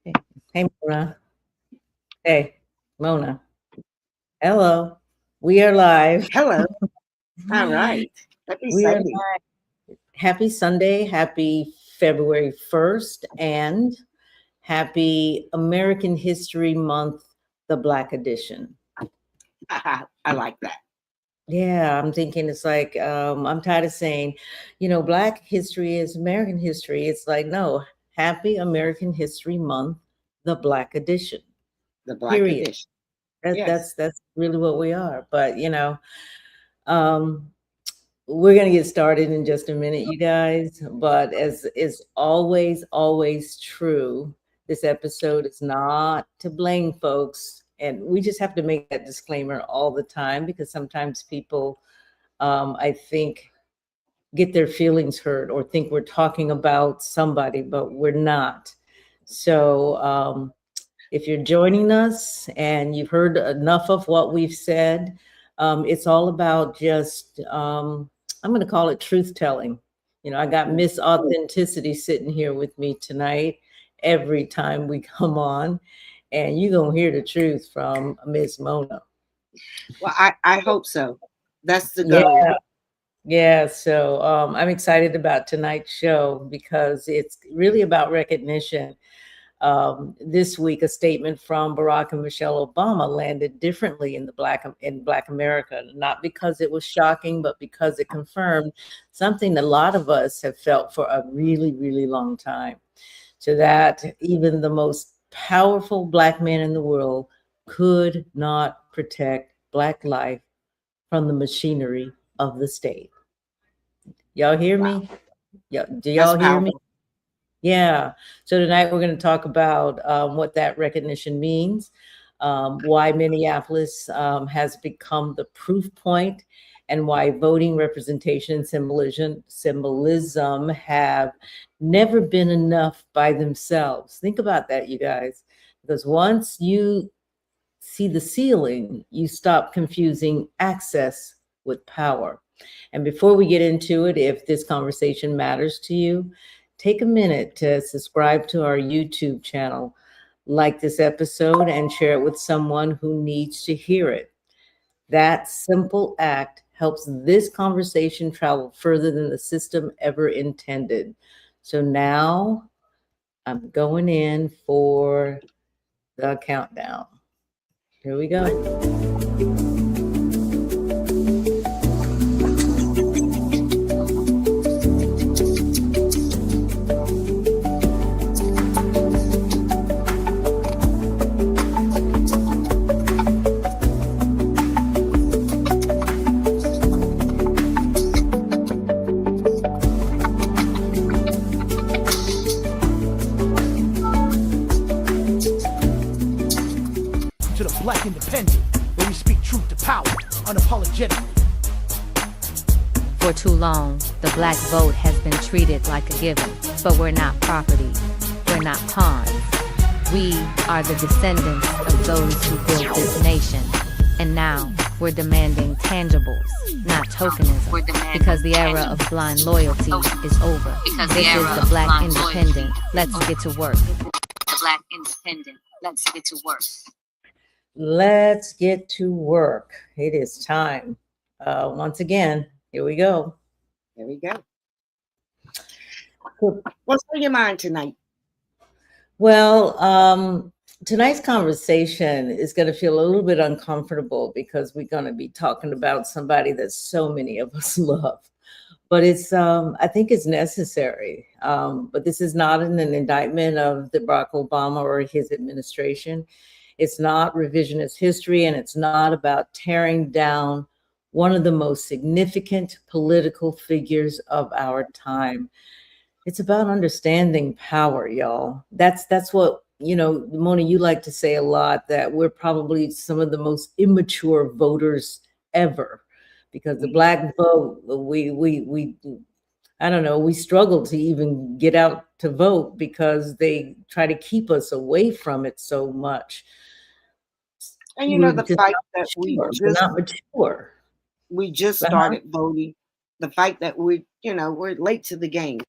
Hey, hey, Mona. Hey, Mona. Hello. We are live. Hello. All right. Happy We are Sunday. live. Happy Sunday. Happy February 1st. And happy American History Month, the Black Edition. I like that. Yeah, I'm thinking it's like, I'm tired of saying, Black history is American history. It's like, no, happy American History Month, the Black Edition. The Black Period. Edition. That, Yes. that's that's really what we are. But um, we're gonna get started in just a minute, you guys. But as is always true, this episode is not to blame folks, and we just have to make that disclaimer all the time because sometimes people, I think, get their feelings hurt or think we're talking about somebody, but we're not. So if you're joining us and you've heard enough of what we've said, it's all about just, I'm going to call it truth telling. I got Miss Authenticity sitting here with me tonight every time we come on, and you're going to hear the truth from Miss Mona. Well, I hope so. That's the Yeah. goal. Yeah, so I'm excited about tonight's show because it's really about recognition. This week, a statement from Barack and Michelle Obama landed differently in Black America, not because it was shocking, but because it confirmed something a lot of us have felt for a really, really long time. So that even the most powerful Black man in the world could not protect Black life from the machinery of the state. Y'all hear Wow. me? Yeah, do That's y'all hear me? powerful. Yeah. So tonight we're going to talk about what that recognition means, why Minneapolis has become the proof point, and why voting representation and symbolism have never been enough by themselves. Think about that, you guys, because once you see the ceiling, you stop confusing access with power. And before we get into it, if this conversation matters to you, take a minute to subscribe to our YouTube channel, like this episode, and share it with someone who needs to hear it. That simple act helps this conversation travel further than the system ever intended. So now I'm going in for the countdown. Here we go. To the Black Independent, where we speak truth to power, unapologetically. For too long, the black vote has been treated like a given, but we're not property. We're not pawns. We are the descendants of those who built this nation. And now, we're demanding tangibles, not tokenism, because the era of blind loyalty is over. This is the Black Independent. Let's get to work. The Black Independent. Let's get to work. Let's get to work. It is time. Once again, here we go. There we go. What's on your mind tonight? Well, tonight's conversation is going to feel a little bit uncomfortable because we're going to be talking about somebody that so many of us love. But it's, I think it's necessary. But this is not an indictment of the Barack Obama or his administration. It's not revisionist history, and it's not about tearing down one of the most significant political figures of our time. It's about understanding power, y'all. That's what, Mona, you like to say a lot, that we're probably some of the most immature voters ever, because the Black vote, we I don't know, we struggle to even get out to vote because they try to keep us away from it so much. And We're the just fact not that mature. We're not mature. we just Uh-huh. started voting. The fact that we're late to the game.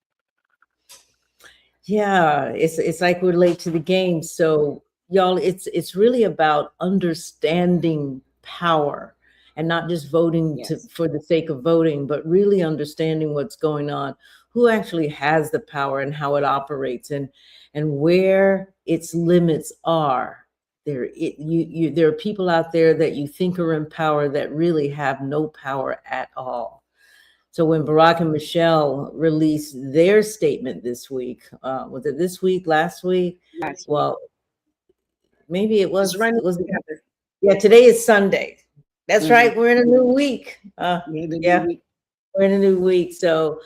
Yeah, it's like we're late to the game. So y'all, it's really about understanding power and not just voting Yes. for the sake of voting, but really understanding what's going on, who actually has the power and how it operates, and where its limits are. There are people out there that you think are in power that really have no power at all. So when Barack and Michelle released their statement this week, was it this week, last week? Last week. Well, maybe it It's was, running it was, together. yeah, today is Sunday. That's Mhm. right. We're in a new week. Yeah, the new Yeah, week. we're in a new week. So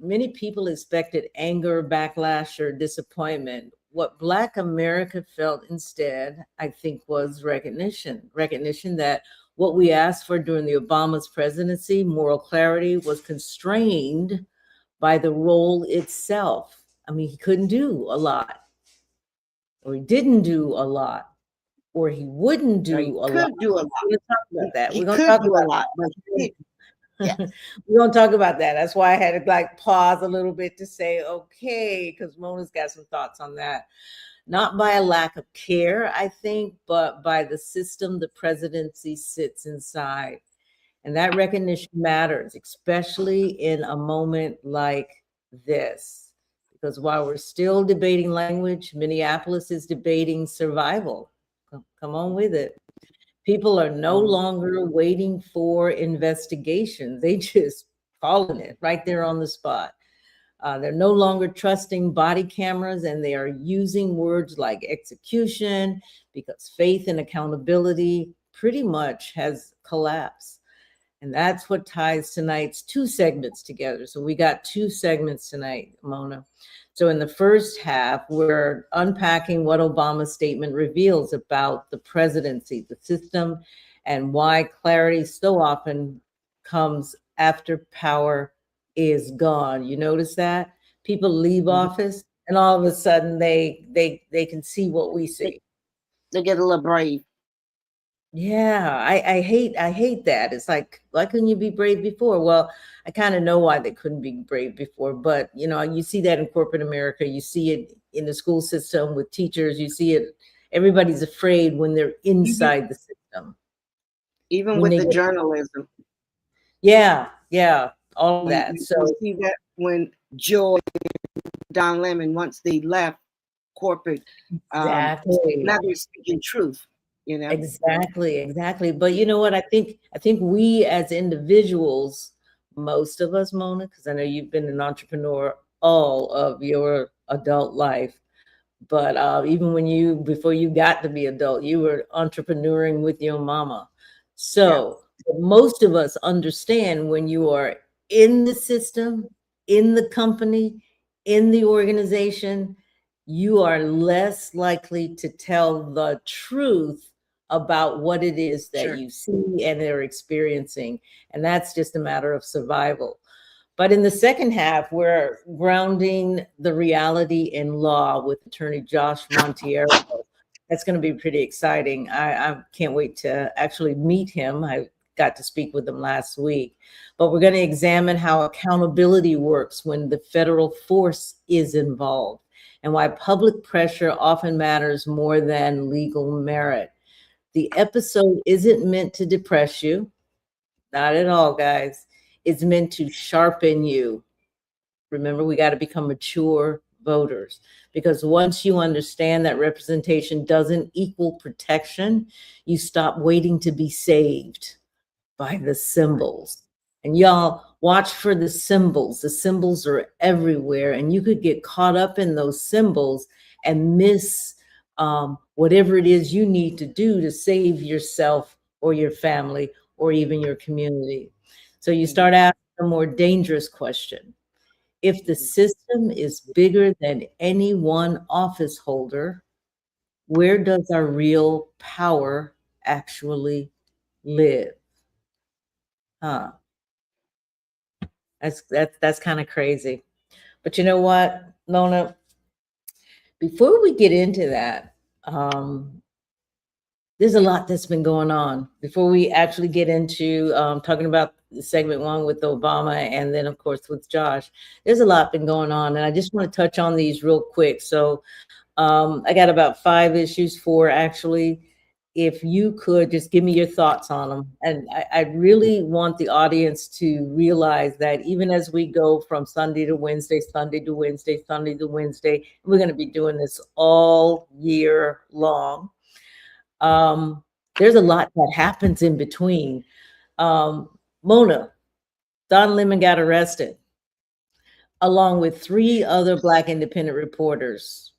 many people expected anger, backlash, or disappointment. What Black America felt instead, I think, was recognition that what we asked for during the Obama's presidency, moral clarity, was constrained by the role itself. I mean, he couldn't do a lot, or he didn't do a lot, or he wouldn't Or do he a lot. could do a lot. We're going to talk about that. He We're going to could talk do a about lot, but he didn't. Yes. we're gonna talk about that. That's why I had to like pause a little bit to say, okay, because Mona's got some thoughts on that. Not by a lack of care, I think, but by the system the presidency sits inside. And that recognition matters, especially in a moment like this. Because while we're still debating language, Minneapolis is debating survival. Come on with it. People are no longer waiting for investigation. They just calling it right there on the spot. They're no longer trusting body cameras, and they are using words like execution because faith and accountability pretty much has collapsed. And that's what ties tonight's two segments together. So we got two segments tonight, Mona. So in the first half, we're unpacking what Obama's statement reveals about the presidency, the system, and why clarity so often comes after power is gone. You notice that? People leave office and all of a sudden they can see what we see. They get a little brave. Yeah, I hate that. It's like, why couldn't you be brave before? Well, I kind of know why they couldn't be brave before, but you know, you see that in corporate America, you see it in the school system with teachers, you see it, everybody's afraid when they're inside the system. Even When with they the get, journalism. yeah, all of You, that. you So you see that when Joy and Don Lemon, once they left corporate, exactly. now they're speaking truth, you know? Exactly. But you know what? I think we as individuals, most of us, Mona, because I know you've been an entrepreneur all of your adult life, but even before you got to be adult, you were entrepreneuring with your mama. Yeah, So most of us understand when you are in the system, in the company, in the organization, you are less likely to tell the truth about what it is that sure. you see and are experiencing. And that's just a matter of survival. But in the second half, we're grounding the reality in law with Attorney Josh Montiero. That's going to be pretty exciting. I can't wait to actually meet him. I got to speak with him last week. But we're going to examine how accountability works when the federal force is involved and why public pressure often matters more than legal merit. The episode isn't meant to depress you, not at all, guys. It's meant to sharpen you. Remember, we got to become mature voters because once you understand that representation doesn't equal protection, you stop waiting to be saved by the symbols. And y'all watch for the symbols. The symbols are everywhere, and you could get caught up in those symbols and miss whatever it is you need to do to save yourself or your family or even your community. So you start asking a more dangerous question. If the system is bigger than any one office holder, where does our real power actually live? Huh. That's kind of crazy. But you know what, Mona? Before we get into that, there's a lot that's been going on. Before we actually get into talking about segment one with Obama, and then of course with Josh. There's a lot been going on, and I just want to touch on these real quick. So I got about 5 issues, 4 actually. If you could just give me your thoughts on them. And I really want the audience to realize that even as we go from Sunday to Wednesday, Sunday to Wednesday, Sunday to Wednesday, we're going to be doing this all year long. There's a lot that happens in between. Mona, Don Lemon got arrested along with 3 other Black independent reporters.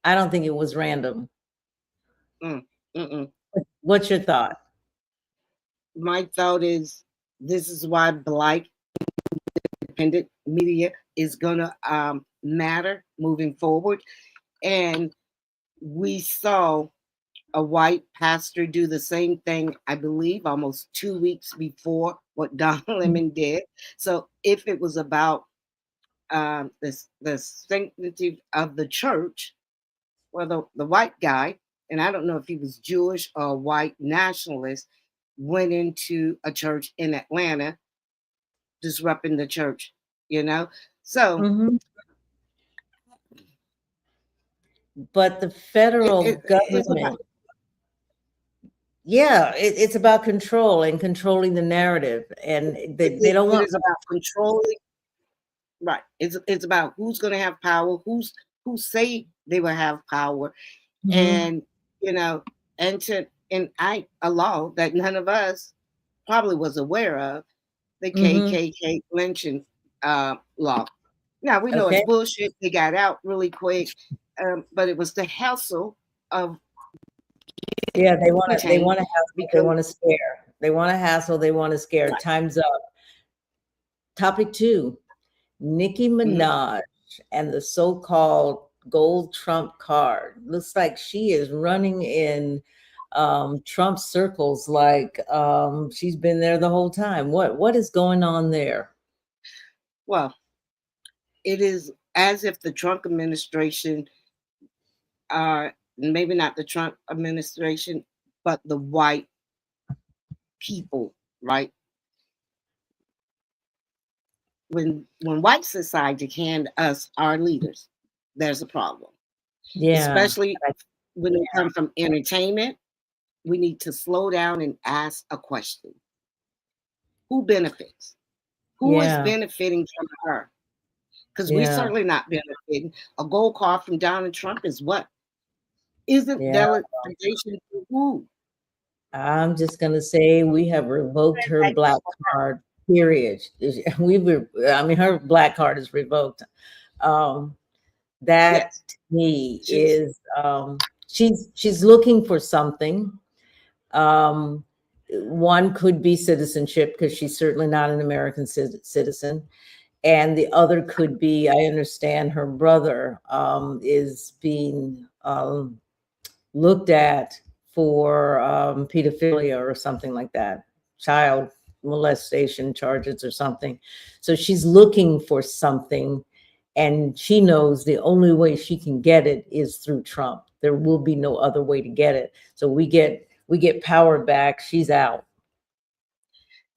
I don't think it was random. What's your thought? My thought is this is why Black independent media is going to matter moving forward. And we saw a white pastor do the same thing, I believe, almost 2 weeks before what Don Lemon did. So if it was about the sanctity of the church, well, the white guy, and I don't know if he was Jewish or a white nationalist, went into a church in Atlanta, disrupting the church, you know? So, but the federal it's government, it's about control and controlling the narrative, and they don't want. It is about controlling. Right. It's about who's going to have power, who say they will have power, and you know, and a law that none of us probably was aware of, the KKK lynching law. Now we know it's bullshit. They got out really quick, but it was the hassle of. Yeah, they want to hassle. They want to scare. They want to hassle. They want to scare. Right. Time's up. Topic 2. Nicki Minaj and the so-called gold Trump card. Looks like she is running in Trump circles like she's been there the whole time. What is going on there? Well, it is as if the Trump administration, maybe not the Trump administration, but the white people, right? When white society hand us our leaders, there's a problem. Yeah. Especially when they come from entertainment, we need to slow down and ask a question. Who benefits? Who is benefiting from her? Because we're certainly not benefiting. A gold card from Donald Trump is what? Isn't delegation to who? I'm just going to say we have revoked her black card. Period. Her black card is revoked. That to me is she's looking for something. One could be citizenship because she's certainly not an American citizen, and the other could be, I understand her brother is being looked at for pedophilia or something like that, child molestation charges or something. So she's looking for something, and she knows the only way she can get it is through Trump. There will be no other way to get it. So we get power back. She's out.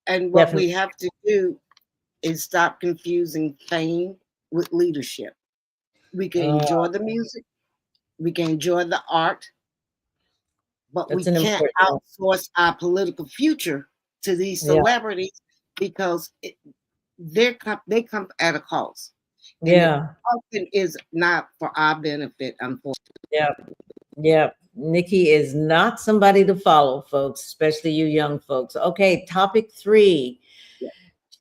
And what we have to do is stop confusing fame with leadership. We can enjoy the music, we can enjoy the art, but we can't outsource our political future to these celebrities because they come at a cost. And it often is not for our benefit, unfortunately. Yeah. Nikki is not somebody to follow, folks, especially you young folks. Okay, topic 3.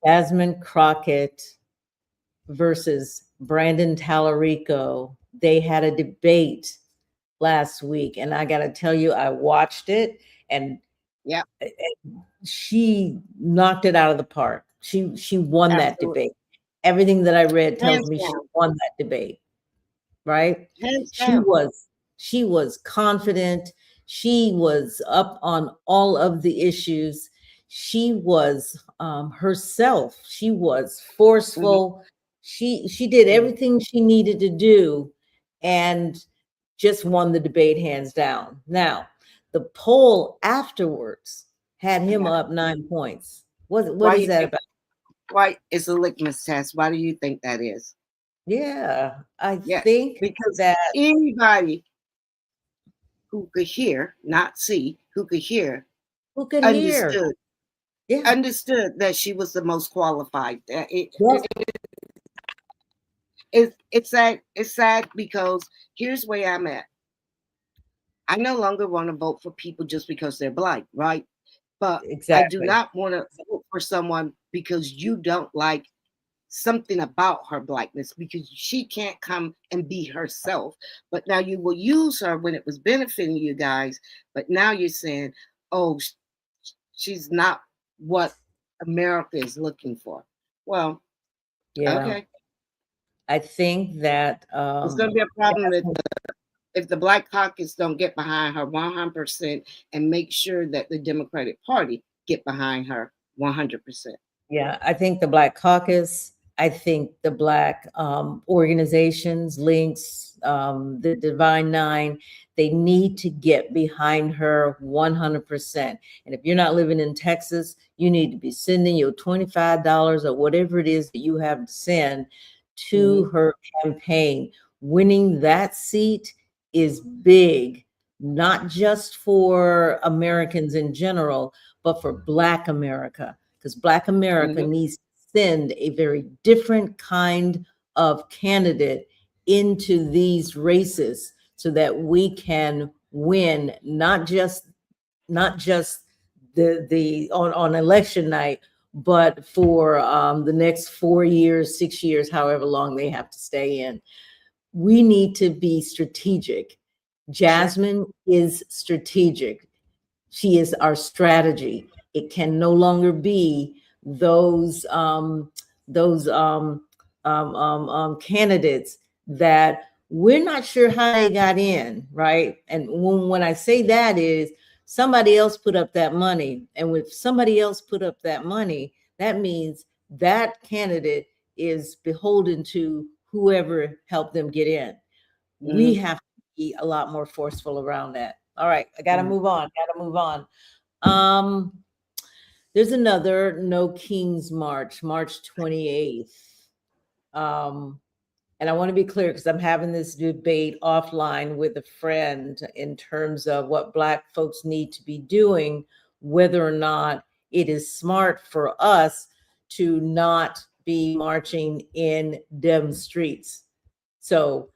Jasmine Crockett versus Brandon Tallarico. They had a debate last week, and I got to tell you, I watched it, and she knocked it out of the park. She won that debate. Everything that I read tells me she won that debate, right? She was confident. She was up on all of the issues. She was herself. She was forceful. She did everything she needed to do and just won the debate hands down. Now, the poll afterwards had him up 9 points. What Why is you that think? about? Why it's a litmus test? Why do you think that is? Yeah, I Yes, think because that anybody who could hear, not see, who could hear, who could hear? understood Yeah. understood that she was the most qualified. Yes. It's sad because here's where I'm at. I no longer want to vote for people just because they're black, right? But I do Exactly. not want to vote for someone because you don't like something about her blackness, because she can't come and be herself. But now you will use her when it was benefiting you guys. But now you're saying, oh, she's not what America is looking for. Well, Yeah. okay. I think that It's going to be a problem if the Black Caucus don't get behind her 100% and make sure that the Democratic Party get behind her 100%. yeah, I think the Black Caucus, I think the Black organizations, Links, the Divine Nine, they need to get behind her 100%. And if you're not living in Texas, you need to be sending your $25 or whatever it is that you have to send to her campaign. Winning that seat is big, not just for Americans in general, but for Black America, because Black America Mm-hmm. needs to send a very different kind of candidate into these races so that we can win, not just the on election night, but for the next 4 years, 6 years, however long they have to stay in. We need to be strategic. Sure. Jasmine is strategic. She is our strategy. It can no longer be those candidates that we're not sure how they got in, right? And when I say that is somebody else put up that money, and if somebody else put up that money, that means that candidate is beholden to whoever helped them get in. We Mm-hmm. have to be a lot more forceful around that. All right, I gotta Mm-hmm. move on. Gotta move on. Um, there's another No Kings March, March 28th. And I want to be clear because I'm having this debate offline with a friend in terms of what Black folks need to be doing, whether or not it is smart for us to not be marching in them streets. So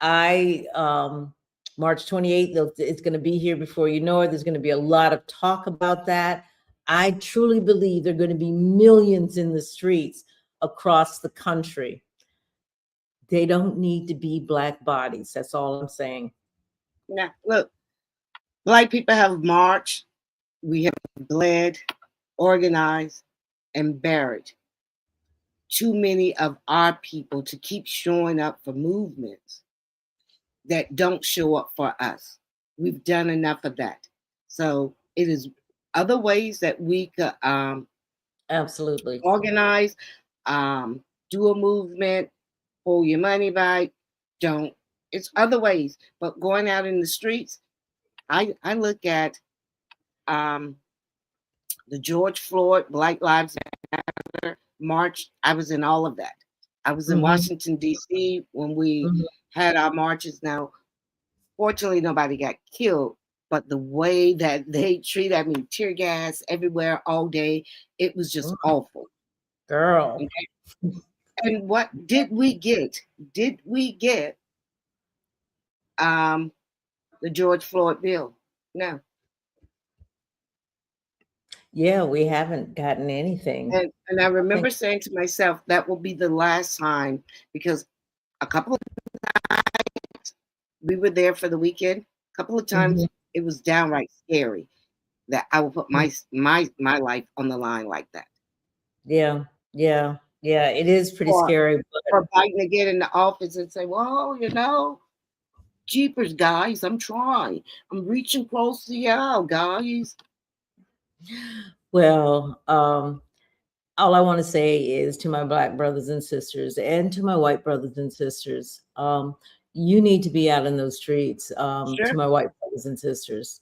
I March 28th, it's going to be here before you know it. There's going to be a lot of talk about that. I truly believe there are going to be millions in the streets across the country. They don't need to be Black bodies. That's all I'm saying. Now, look, Black people have marched, we have bled, organized, and buried too many of our people to keep showing up for movements that don't show up for us. We've done enough of that. So it is other ways that we could Absolutely. organize, um, do a movement, pull your money back. Don't. It's other ways, but going out in the streets, I look at um, the George Floyd Black Lives Matter march. I was in all of that. I was in Mhm, Washington D.C. when we mhm. had our marches. Now, fortunately, nobody got killed, but the way that they treat, I mean, tear gas everywhere all day, it was just Mm, awful. girl. Okay? And what did we get? Did we get um, the George Floyd bill? No. Yeah, we haven't gotten anything. And I I think remember saying to myself, that will be the last time, because a couple of we were there for the weekend. A couple of times mhm, it was downright scary that I would put mm. my life on the line like that. Yeah, yeah, yeah. It is pretty Or scary, but for Biden to get in the office and say, well, jeepers, guys, I'm trying. I'm reaching close to y'all, guys. well, all I want to say is to my Black brothers and sisters and to my white brothers and sisters, you need to be out in those streets. To Sure. my white brothers and sisters,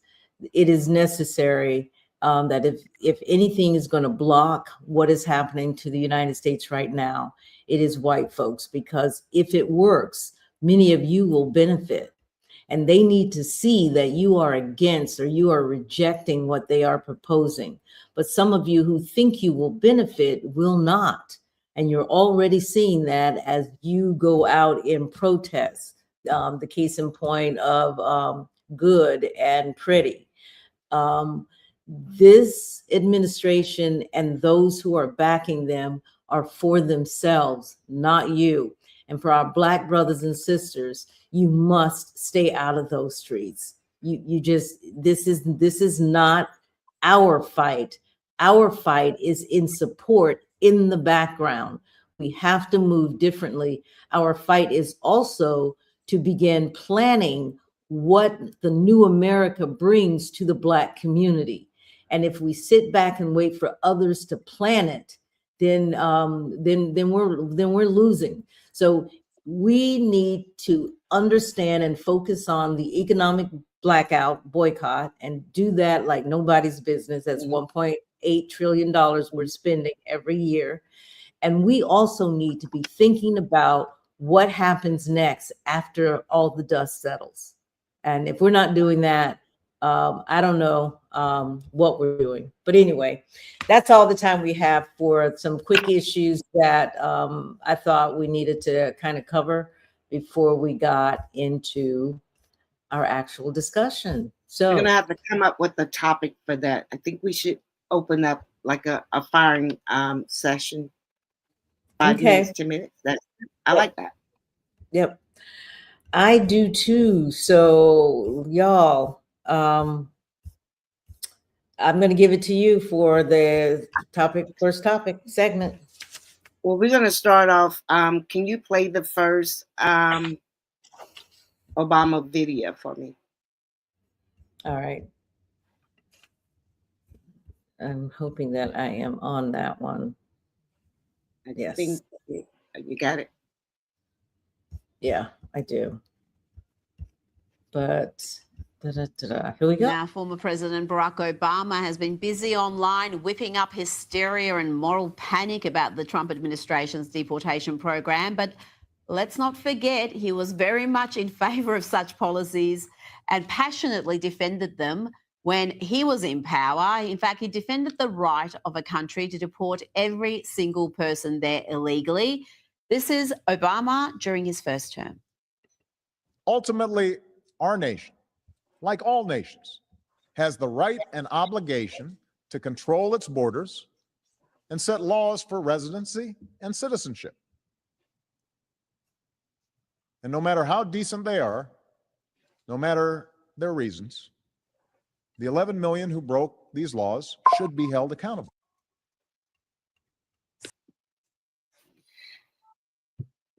it is necessary that if anything is going to block what is happening to the United States right now, it is white folks, because if it works, many of you will benefit. And they need to see that you are against or you are rejecting what they are proposing. But some of you who think you will benefit will not. And you're already seeing that as you go out in protest. The case in point of Good and Pretty. This administration and those who are backing them are for themselves, not you. And for our Black brothers and sisters, you must stay out of those streets. You just, this is not our fight. Our fight is in support, in the background. We have to move differently. Our fight is also to begin planning what the new America brings to the Black community. And if we sit back and wait for others to plan it, then we're losing. So we need to understand and focus on the economic blackout boycott and do that like nobody's business. That's $1.8 trillion we're spending every year. And we also need to be thinking about what happens next after all the dust settles. And if we're not doing that, I don't know what we're doing. But anyway, that's all the time we have for some quick issues that I thought we needed to kind of cover before we got into our actual discussion. So we're going to have to come up with a topic for that. I think we should open up like a firing session. 5 minutes, 10 minutes. I like that. Yep. I do too. So y'all, I'm going to give it to you for the first topic segment. Well, we're going to start off. Can you play the first Obama video for me? All right. I'm hoping that I am on that one. I think you got it. Yeah, I do. But here we go. Now, former President Barack Obama has been busy online whipping up hysteria and moral panic about the Trump administration's deportation program. But let's not forget, he was very much in favor of such policies and passionately defended them when he was in power. In fact, he defended the right of a country to deport every single person there illegally. This is Obama during his first term. Ultimately, our nation, like all nations, has the right and obligation to control its borders and set laws for residency and citizenship. And no matter how decent they are, no matter their reasons, the 11 million who broke these laws should be held accountable.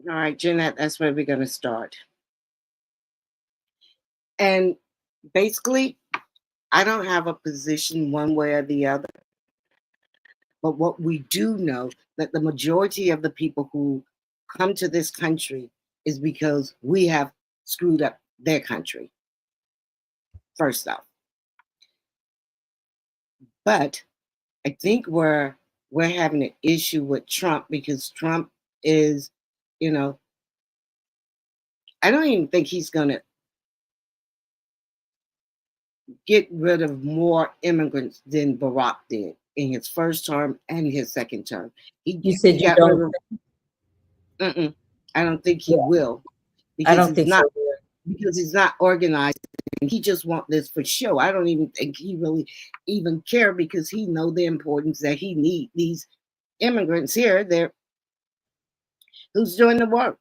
All right, Jeanette, that's where we're going to start. And basically, I don't have a position one way or the other. But what we do know, that the majority of the people who come to this country is because we have screwed up their country, first off. But I think we're having an issue with Trump because Trump is, I don't even think he's going to get rid of more immigrants than Barack did in his first term and his second term. You said you don't. I don't think he will. I don't think so. Because he's not organized. And he just wants this for show. I don't even think he really even care because he know the importance that he need these immigrants here. They're who's doing the work,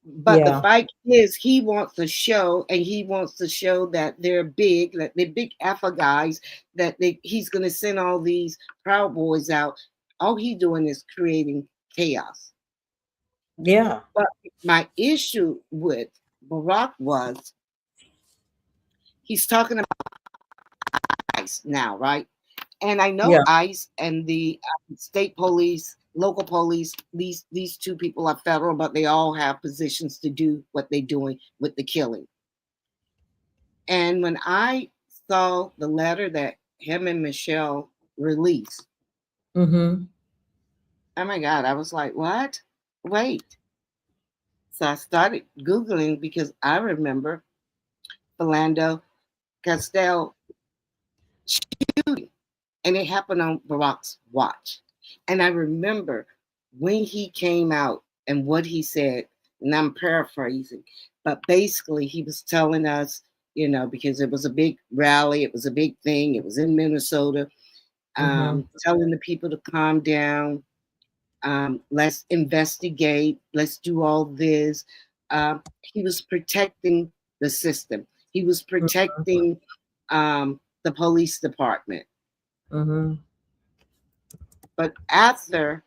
But the fight is he wants to show, and he wants to show that they're big, that they're big alpha guys, that he's going to send all these Proud Boys out. All he's doing is creating chaos. Yeah. But my issue with Barack was he's talking about ICE now, right? And I know ICE and the state police, local police, these two people are federal, but they all have positions to do what they're doing with the killing. And when I saw the letter that him and Michelle released, Mm-hmm. oh my God, I was like, what? Wait. So I started Googling because I remember Philando Castile shooting, and it happened on Barack's watch. And I remember when he came out and what he said, and I'm paraphrasing, but basically he was telling us, because it was a big rally, it was a big thing, it was in Minnesota, Mm-hmm. telling the people to calm down, let's investigate, let's do all this. He was protecting the system. He was protecting the police department. Mm-hmm. But after,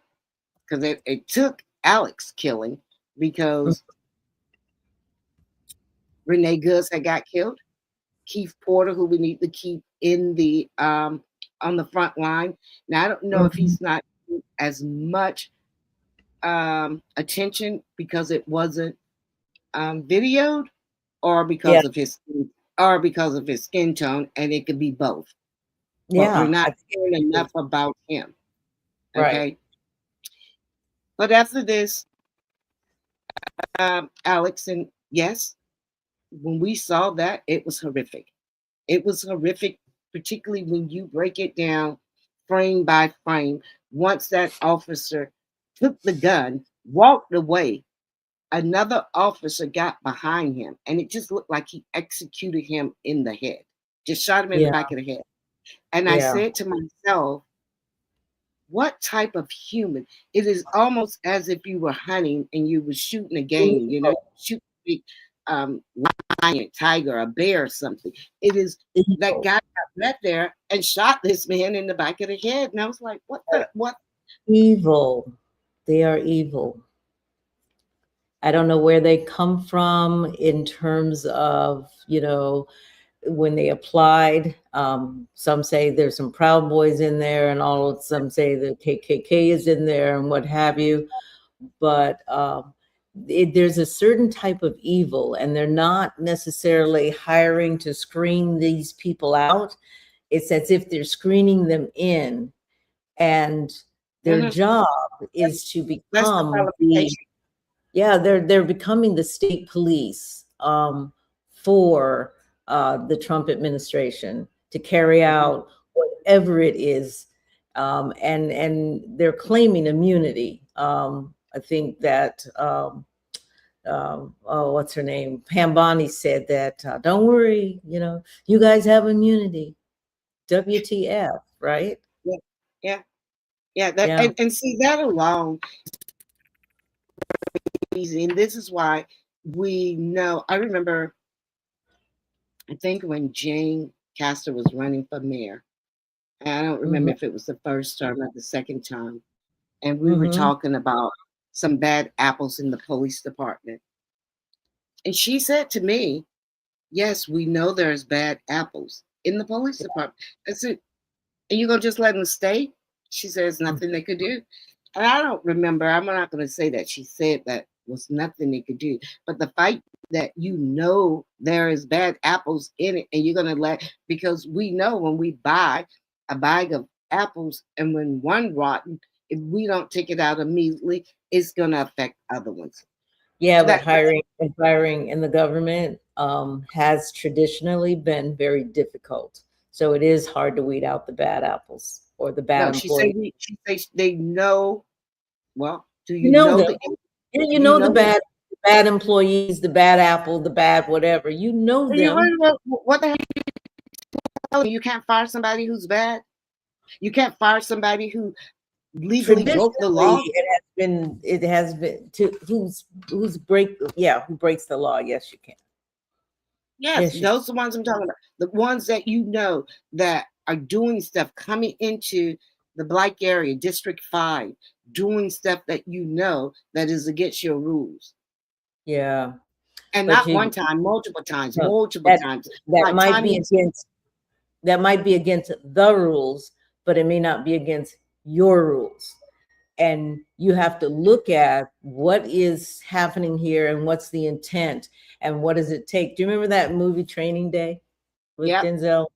because it took Alex killing, because Renee Goods had got killed, Keith Porter, who we need to keep in the on the front line. Now I don't know if Mm-hmm. he's not as much attention because it wasn't videoed, or Yeah. because of his skin tone, and it could be both. But we're Yeah. not hearing enough about him. Right. Okay. But after this, Alex, and yes, when we saw that, it was horrific. It was horrific, particularly when you break it down frame by frame. Once that officer took the gun, walked away, another officer got behind him, and it just looked like he executed him in the head, just shot him in the Yeah. back of the head. And I Yeah. said to myself, what type of human? It is almost as if you were hunting and you were shooting a game, shoot a big lion, tiger, a bear, or something. It is that guy got met there and shot this man in the back of the head. And I was like, what? Evil. They are evil. I don't know where they come from in terms of, when they applied. Some say there's some Proud Boys in there, and some say the KKK is in there, and what have you. But there's a certain type of evil, and they're not necessarily hiring to screen these people out. It's as if they're screening them in, and their job is to That's the become qualification. they're becoming the state police for the Trump administration to carry out whatever it is, and they're claiming immunity. I think that what's her name, Pam Bondi, said that don't worry, you guys have immunity. WTF, right? Yeah. That, Yeah. and see that alone. And this is why we know. I remember, I think when Jane Castor was running for mayor, and I don't remember if it was the first term or the second time, and we were talking about some bad apples in the police department. And she said to me, yes, we know there's bad apples in the police department. I said, and you gonna just let them stay? She says nothing they could do. And I don't remember, I'm not gonna say that she said that was nothing they could do. But the fact that there is bad apples in it, and you're gonna because we know when we buy a bag of apples, and when one rotten, if we don't take it out immediately, it's gonna affect other ones. Yeah, but hiring and firing in the government has traditionally been very difficult. So it is hard to weed out the bad apples or the bad employees. She says they know. Well, do You you know know them. You know the bad employees, the bad apple, the bad whatever. You know them. You heard what the hell? You can't fire somebody who's bad. You can't fire somebody who legally broke the law. It has been to who breaks the law. Yes, you can. Yes, those are the ones I'm talking about. The ones that that are doing stuff, coming into the Black area, District 5, doing stuff that that is against your rules. Yeah. And but not one time, multiple times. That might be against the rules, but it may not be against your rules. And you have to look at what is happening here and what's the intent and what does it take. Do you remember that movie Training Day with Denzel?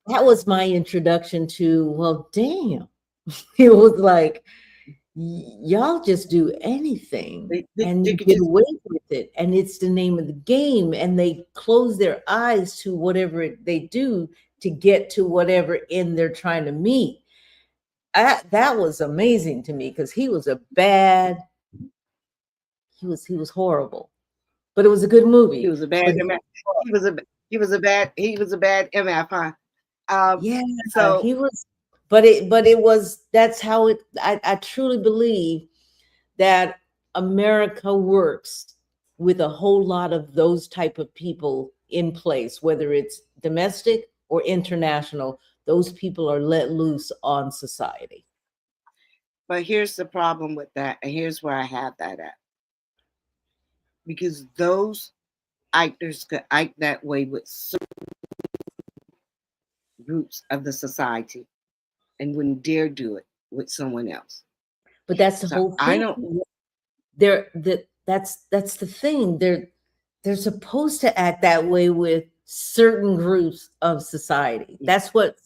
that was my introduction to, well, damn. It was like, y'all just do anything and They you could get just, away with it. And it's the name of the game. And they close their eyes to whatever they do to get to whatever end they're trying to meet. That was amazing to me because he was he was horrible, but it was a good he movie. was a bad But MF. He was a bad MF, huh? yeah, So, he was, but it was, that's how it, I truly believe that America works with a whole lot of those type of people in place, whether it's domestic or international. Those people are let loose on society. but here's the problem with that, and here's where I have that at. Because those actors could act that way with certain groups of the society and wouldn't dare do it with someone else. But that's the So whole I thing. don't, That's the thing. They're supposed to act that way with certain groups of society. That's what,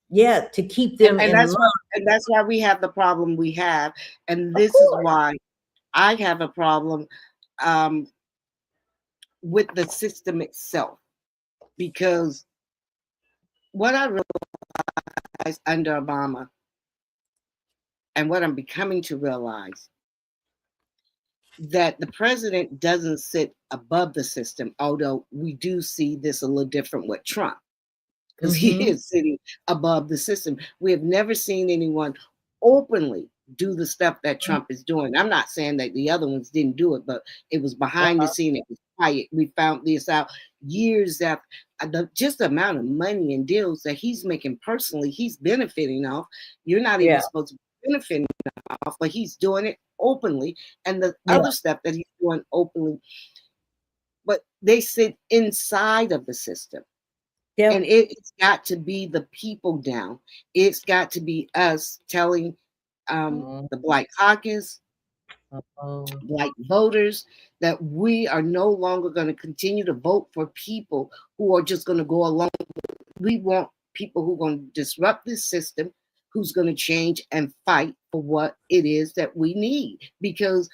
yeah, to keep them and in line. that's why we have the problem we have, and Of this is course. why I have a problem um, with the system itself, because what I realized under Obama and what I'm becoming to realize, that the president doesn't sit above the system, although we do see this a little different with Trump, because he is sitting above the system. We have never seen anyone openly do the stuff that Trump is doing. I'm not saying that the other ones didn't do it, but it was behind the scene. It was quiet. We found this out years after. Just the amount of money and deals that he's making personally, he's benefiting off. You're not even Yeah, supposed to be benefiting off, but he's doing it openly. And the yeah, other stuff that he's doing openly, but they sit inside of the system. yeah. And it's got to be the people down. It's got to be us telling Mhm. the Black caucus, Oh, Black voters, that we are no longer going to continue to vote for people who are just going to go along. We want people who are going to disrupt this system, who's going to change and fight for what it is that we need. Because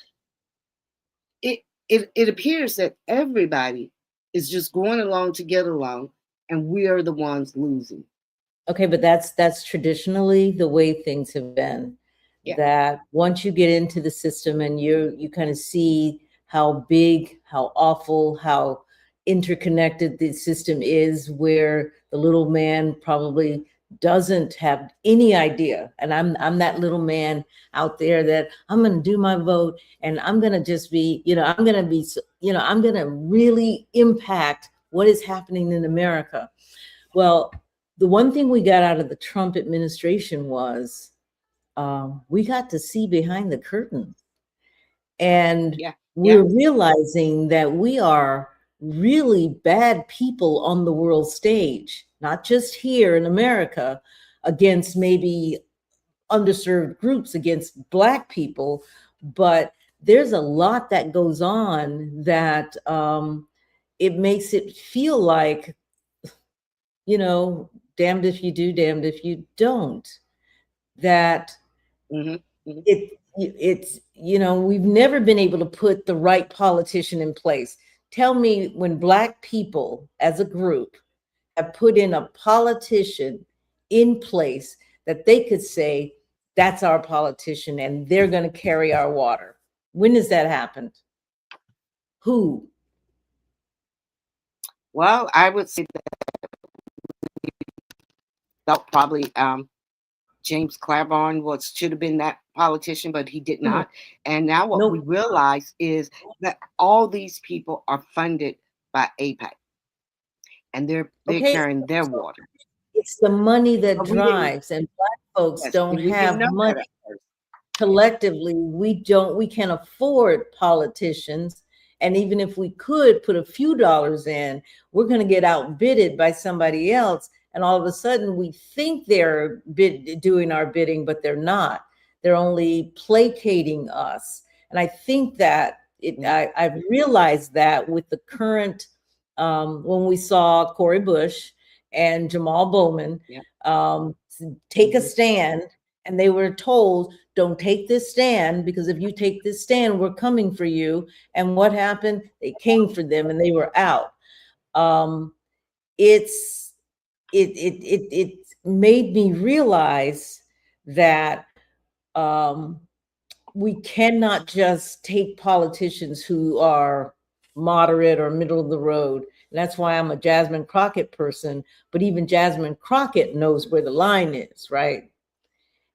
it appears that everybody is just going along to get along, and we are the ones losing. okay, but that's traditionally the way things have been. Yeah. That once you get into the system and you kind of see how big, how awful, how interconnected the system is, where the little man probably doesn't have any idea. And I'm that little man out there that I'm going to do my vote and I'm going to just be, I'm going to be, I'm going to really impact what is happening in America. Well, the one thing we got out of the Trump administration was we got to see behind the curtain. And Yeah. we're realizing that we are really bad people on the world stage, not just here in America, against maybe underserved groups, against Black people, but there's a lot that goes on that it makes it feel like, damned if you do, damned if you don't. That it's we've never been able to put the right politician in place. Tell me when Black people as a group have put in a politician in place that they could say, that's our politician and they're going to carry our water. When has that happened? Who? Well, I would say that probably James Claiborne should have been that politician, but he did not. And now what we realize is that all these people are funded by APAC, and they're carrying their water. It's the money that drives, and Black folks don't have money. Collectively, we can't afford politicians. And even if we could put a few dollars in, we're going to get outbidded by somebody else. And all of a sudden we think they're doing our bidding, but they're not. They're only placating us. And I think that I've realized that with the current, when we saw Cori Bush and Jamal Bowman Yeah. take a stand, and they were told, don't take this stand, because if you take this stand, we're coming for you. And what happened? They came for them and they were out. It's it made me realize that we cannot just take politicians who are moderate or middle of the road. And that's why I'm a Jasmine Crockett person, but even Jasmine Crockett knows where the line is, right?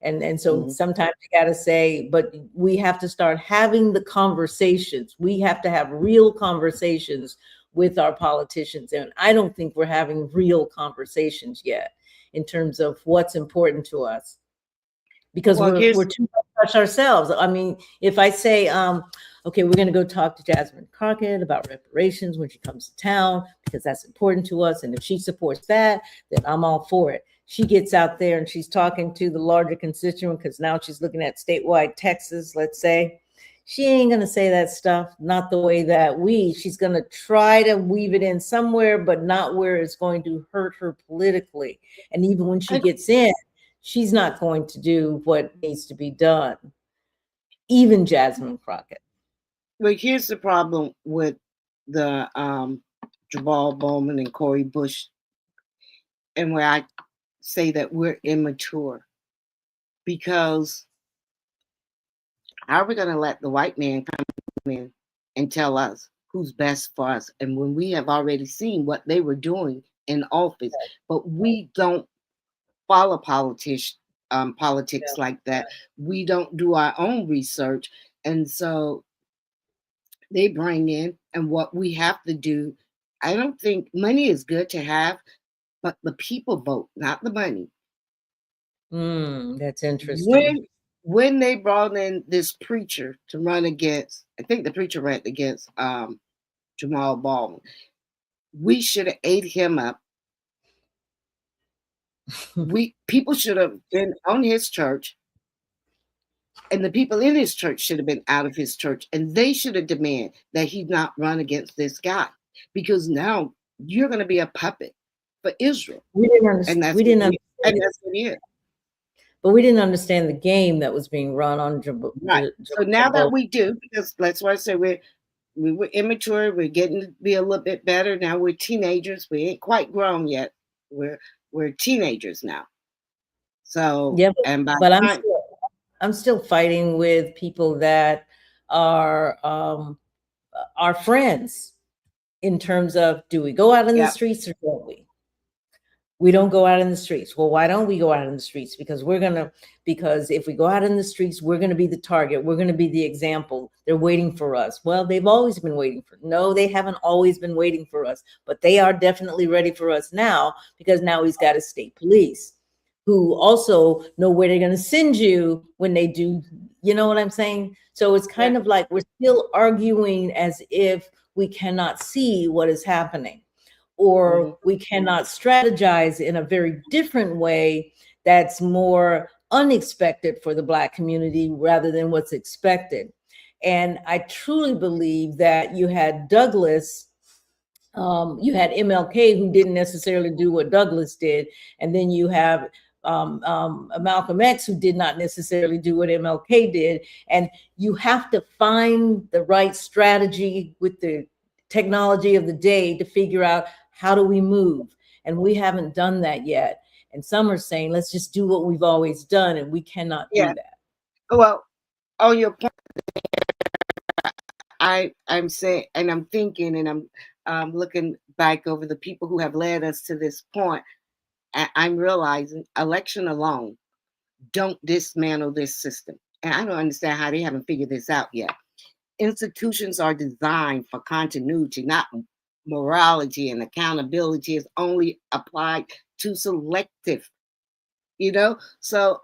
And so sometimes you got to say, but we have to start having the conversations. We have to have real conversations with our politicians. And I don't think we're having real conversations yet in terms of what's important to us, because we're too much ourselves. I mean, if I say, okay, we're going to go talk to Jasmine Crockett about reparations when she comes to town, because that's important to us. And if she supports that, then I'm all for it. She gets out there and she's talking to the larger constituent, because now she's looking at statewide Texas, let's say. She ain't going to say that stuff, not the way that she's going to try to weave it in somewhere, but not where it's going to hurt her politically. And even when she gets in, she's not going to do what needs to be done. Even Jasmine Crockett. But here's the problem with the Jamal Bowman and Cori Bush, and where I say that we're immature, because how are we going to let the white man come in and tell us who's best for us? And when we have already seen what they were doing in office, but we don't follow politics like that. We don't do our own research. And so they bring in, and what we have to do, I don't think money is good to have, but the people vote, not the money. That's interesting. When they brought in this preacher to run against, I think the preacher ran against Jamal Baldwin, we should have ate him up. People should have been on his church, and the people in his church should have been out of his church, and they should have demanded that he not run against this guy, because now you're going to be a puppet for Israel. We didn't understand. And that's what it is. But we didn't understand the game that was being run on. Right. So now that we do, because that's why I say we were immature. We're getting to be a little bit better now. We're teenagers. We ain't quite grown yet. We're teenagers now. So yeah, and but I'm still fighting with people that are our friends, in terms of, do we go out in the streets or don't we? We don't go out in the streets. Well, why don't we go out in the streets? Because if we go out in the streets, we're going to be the target. We're going to be the example. They're waiting for us. Well, they've always been waiting no, they haven't always been waiting for us, but they are definitely ready for us now, because now he's got a state police who also know where they're going to send you when they do, you know what I'm saying? So it's kind of like we're still arguing as if we cannot see what is happening, or we cannot strategize in a very different way that's more unexpected for the Black community rather than what's expected. And I truly believe that you had Douglas, you had MLK, who didn't necessarily do what Douglas did, and then you have Malcolm X, who did not necessarily do what MLK did. And you have to find the right strategy with the technology of the day to figure out, how do we move? And we haven't done that yet. And some are saying, let's just do what we've always done, and we cannot do that. Well, on your point, I'm saying, and I'm thinking, and I'm looking back over the people who have led us to this point. I'm realizing election alone don't dismantle this system. And I don't understand how they haven't figured this out yet. Institutions are designed for continuity, not morality, and accountability is only applied to selective, So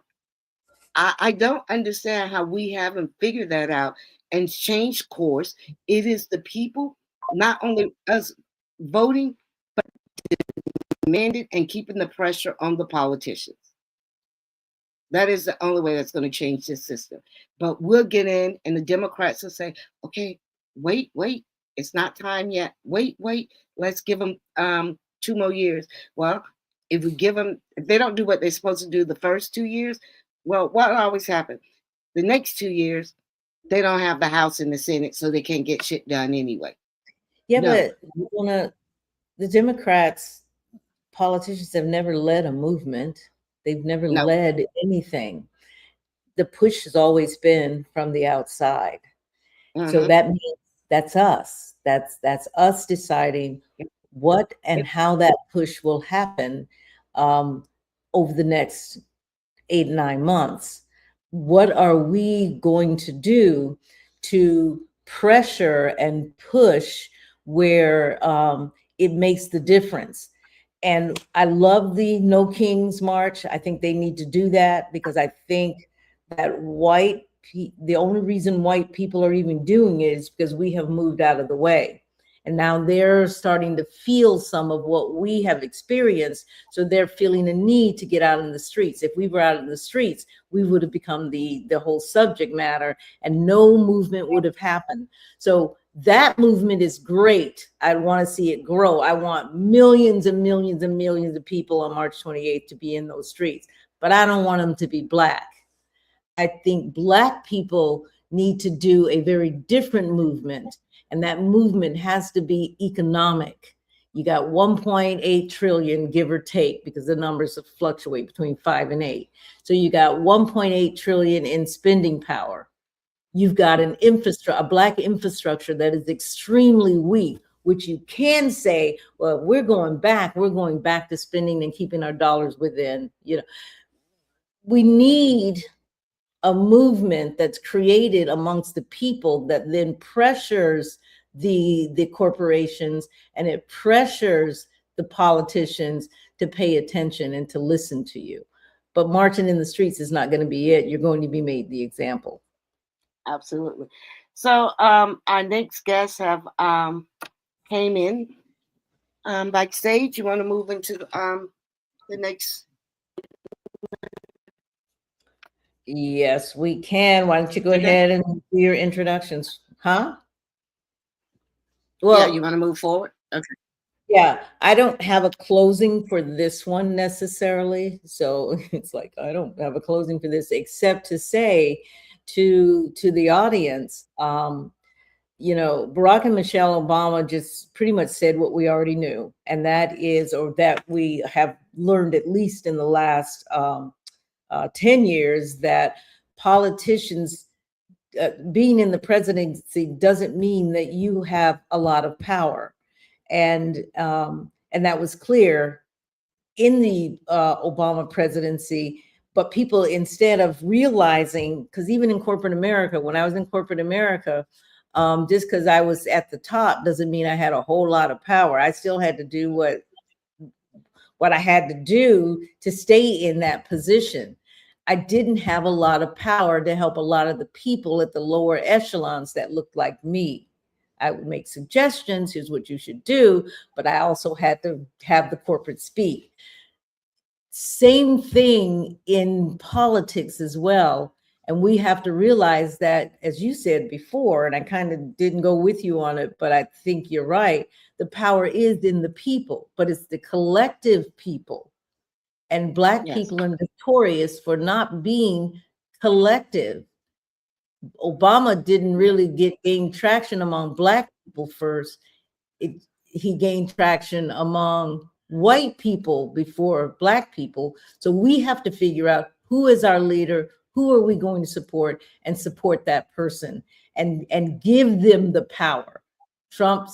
I don't understand how we haven't figured that out and changed course. It is the people, not only us voting, but demanding and keeping the pressure on the politicians. That is the only way that's going to change this system. But we'll get in, and the Democrats will say, okay, wait, it's not time yet. Wait, let's give them 2 more years. Well, if we give them, if they don't do what they're supposed to do the first 2 years, well, what always happens? The next 2 years, they don't have the House and the Senate, so they can't get shit done anyway. Yeah, No. but the Democrats, politicians have never led a movement. They've never No. led anything. The push has always been from the outside. So that means that's us. That's us deciding what and how that push will happen over the next 8, 9 months. What are we going to do to pressure and push where it makes the difference? And I love the No Kings March. I think they need to do that, because I think that the only reason white people are even doing it is because we have moved out of the way. And now they're starting to feel some of what we have experienced. So they're feeling a need to get out in the streets. If we were out in the streets, we would have become the whole subject matter, and no movement would have happened. So that movement is great. I want to see it grow. I want millions and millions and millions of people on March 28th to be in those streets, but I don't want them to be Black. I think Black people need to do a very different movement, and that movement has to be economic. You got 1.8 trillion, give or take, because the numbers fluctuate between 5 and 8. So you got 1.8 trillion in spending power. You've got a Black infrastructure that is extremely weak, which you can say, well, we're going back to spending and keeping our dollars within. We need a movement that's created amongst the people that then pressures the corporations, and it pressures the politicians to pay attention and to listen to you. But marching in the streets is not going to be it. You're going to be made the example. Absolutely. So our next guests have came in backstage. You want to move into the next? Yes, we can. Why don't you go ahead and do your introductions? Huh? Well, yeah, you want to move forward? Okay. Yeah, I don't have a closing for this one necessarily. So it's like, I don't have a closing for this, except to say to the audience, Barack and Michelle Obama just pretty much said what we already knew. And that is, or that we have learned at least in the last 10 years, that politicians being in the presidency doesn't mean that you have a lot of power. And that was clear in the Obama presidency. But people, instead of realizing, because even in corporate America, when I was in corporate America, just because I was at the top doesn't mean I had a whole lot of power. I still had to do what I had to do to stay in that position. I didn't have a lot of power to help a lot of the people at the lower echelons that looked like me. I would make suggestions, here's what you should do, but I also had to have the corporate speak. Same thing in politics as well. And we have to realize that, as you said before, and I kind of didn't go with you on it, but I think you're right, the power is in the people, but it's the collective people. And Black people are notorious for not being collective. Obama didn't really gain traction among Black people first. He gained traction among white people before Black people. So we have to figure out who is our leader, who are we going to support, and support that person and give them the power. Trump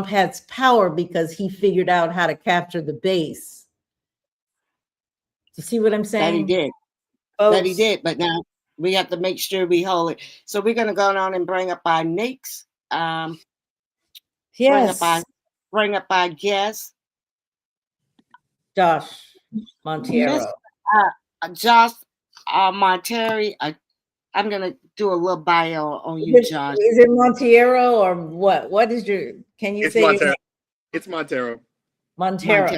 has power because he figured out how to capture the base. You see what I'm saying? That he did. Folks, that he did. But now we have to make sure we hold it. So we're going to go on and bring up our next. Yes. Bring up our guest. Josh Montiero. Josh Montiero. I'm going to do a little bio on you, Josh. Is it Montiero or what? What is can you say? Montero. It's Montiero. Montero.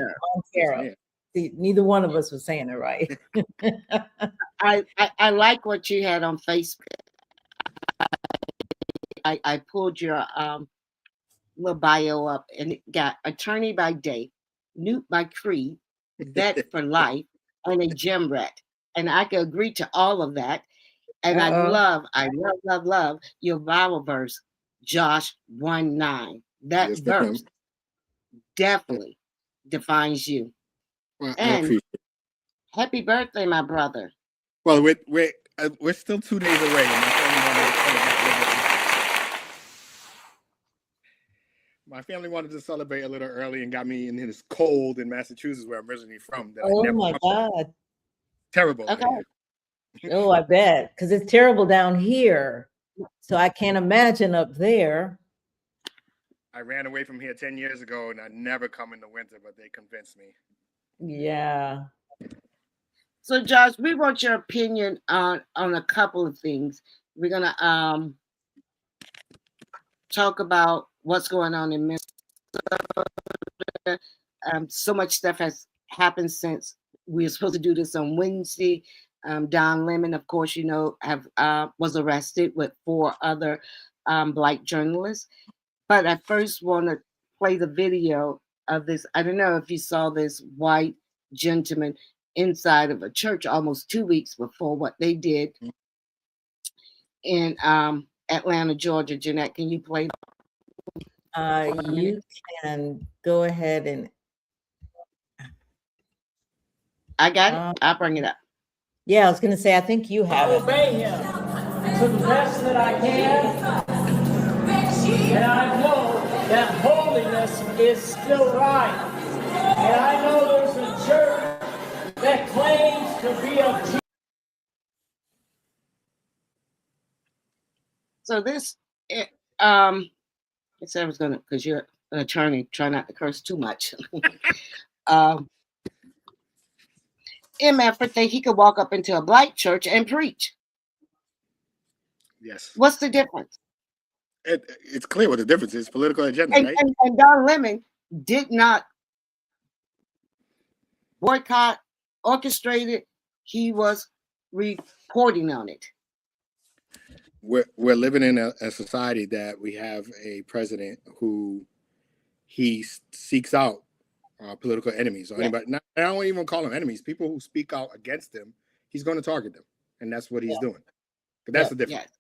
Yeah. See, neither one of us was saying it right. I like what you had on Facebook. I pulled your little bio up, and it got attorney by day, Newt by creed, vet for life, and a gym rat. And I can agree to all of that. And I love your Bible verse, Josh 1:9. That Yes, ma'am. verse definitely defines you. Well, I And appreciate it. happy birthday, my brother. Well, we're still 2 days away. And my family wanted to celebrate a little early and got me in this cold in Massachusetts, where I'm originally from. That I Oh never my God. terrible. Okay. Oh, I bet. Because it's terrible down here. So I can't imagine up there. I ran away from here 10 years ago, and I never come in the winter, but they convinced me. Yeah. So, Josh, we want your opinion on a couple of things. We're gonna talk about what's going on in Minnesota. So much stuff has happened since we were supposed to do this on Wednesday. Don Lemon, of course, you know, was arrested with 4 other Black journalists. But I first want to play the video of this. I don't know if you saw this white gentleman inside of a church almost 2 weeks before what they did in Atlanta, Georgia. Jeanette, can you play? You can go ahead and. I got it. I'll bring it up. Yeah, I was going to say, I think you have it. Obey him to the best that I can. And I know that holiness is still right. And I know there's a church that claims to be a. So this, I said I was gonna, because you're an attorney, try not to curse too much. MF think he could walk up into a Black church and preach. Yes. What's the difference? It's clear what the difference is. Political agenda, right? And Don Lemon did not boycott, orchestrate it. He was reporting on it. We're living in a society that we have a president who he seeks out political enemies or anybody. Not, I don't even call them enemies. People who speak out against him, he's going to target them, and that's what he's doing. But that's the difference.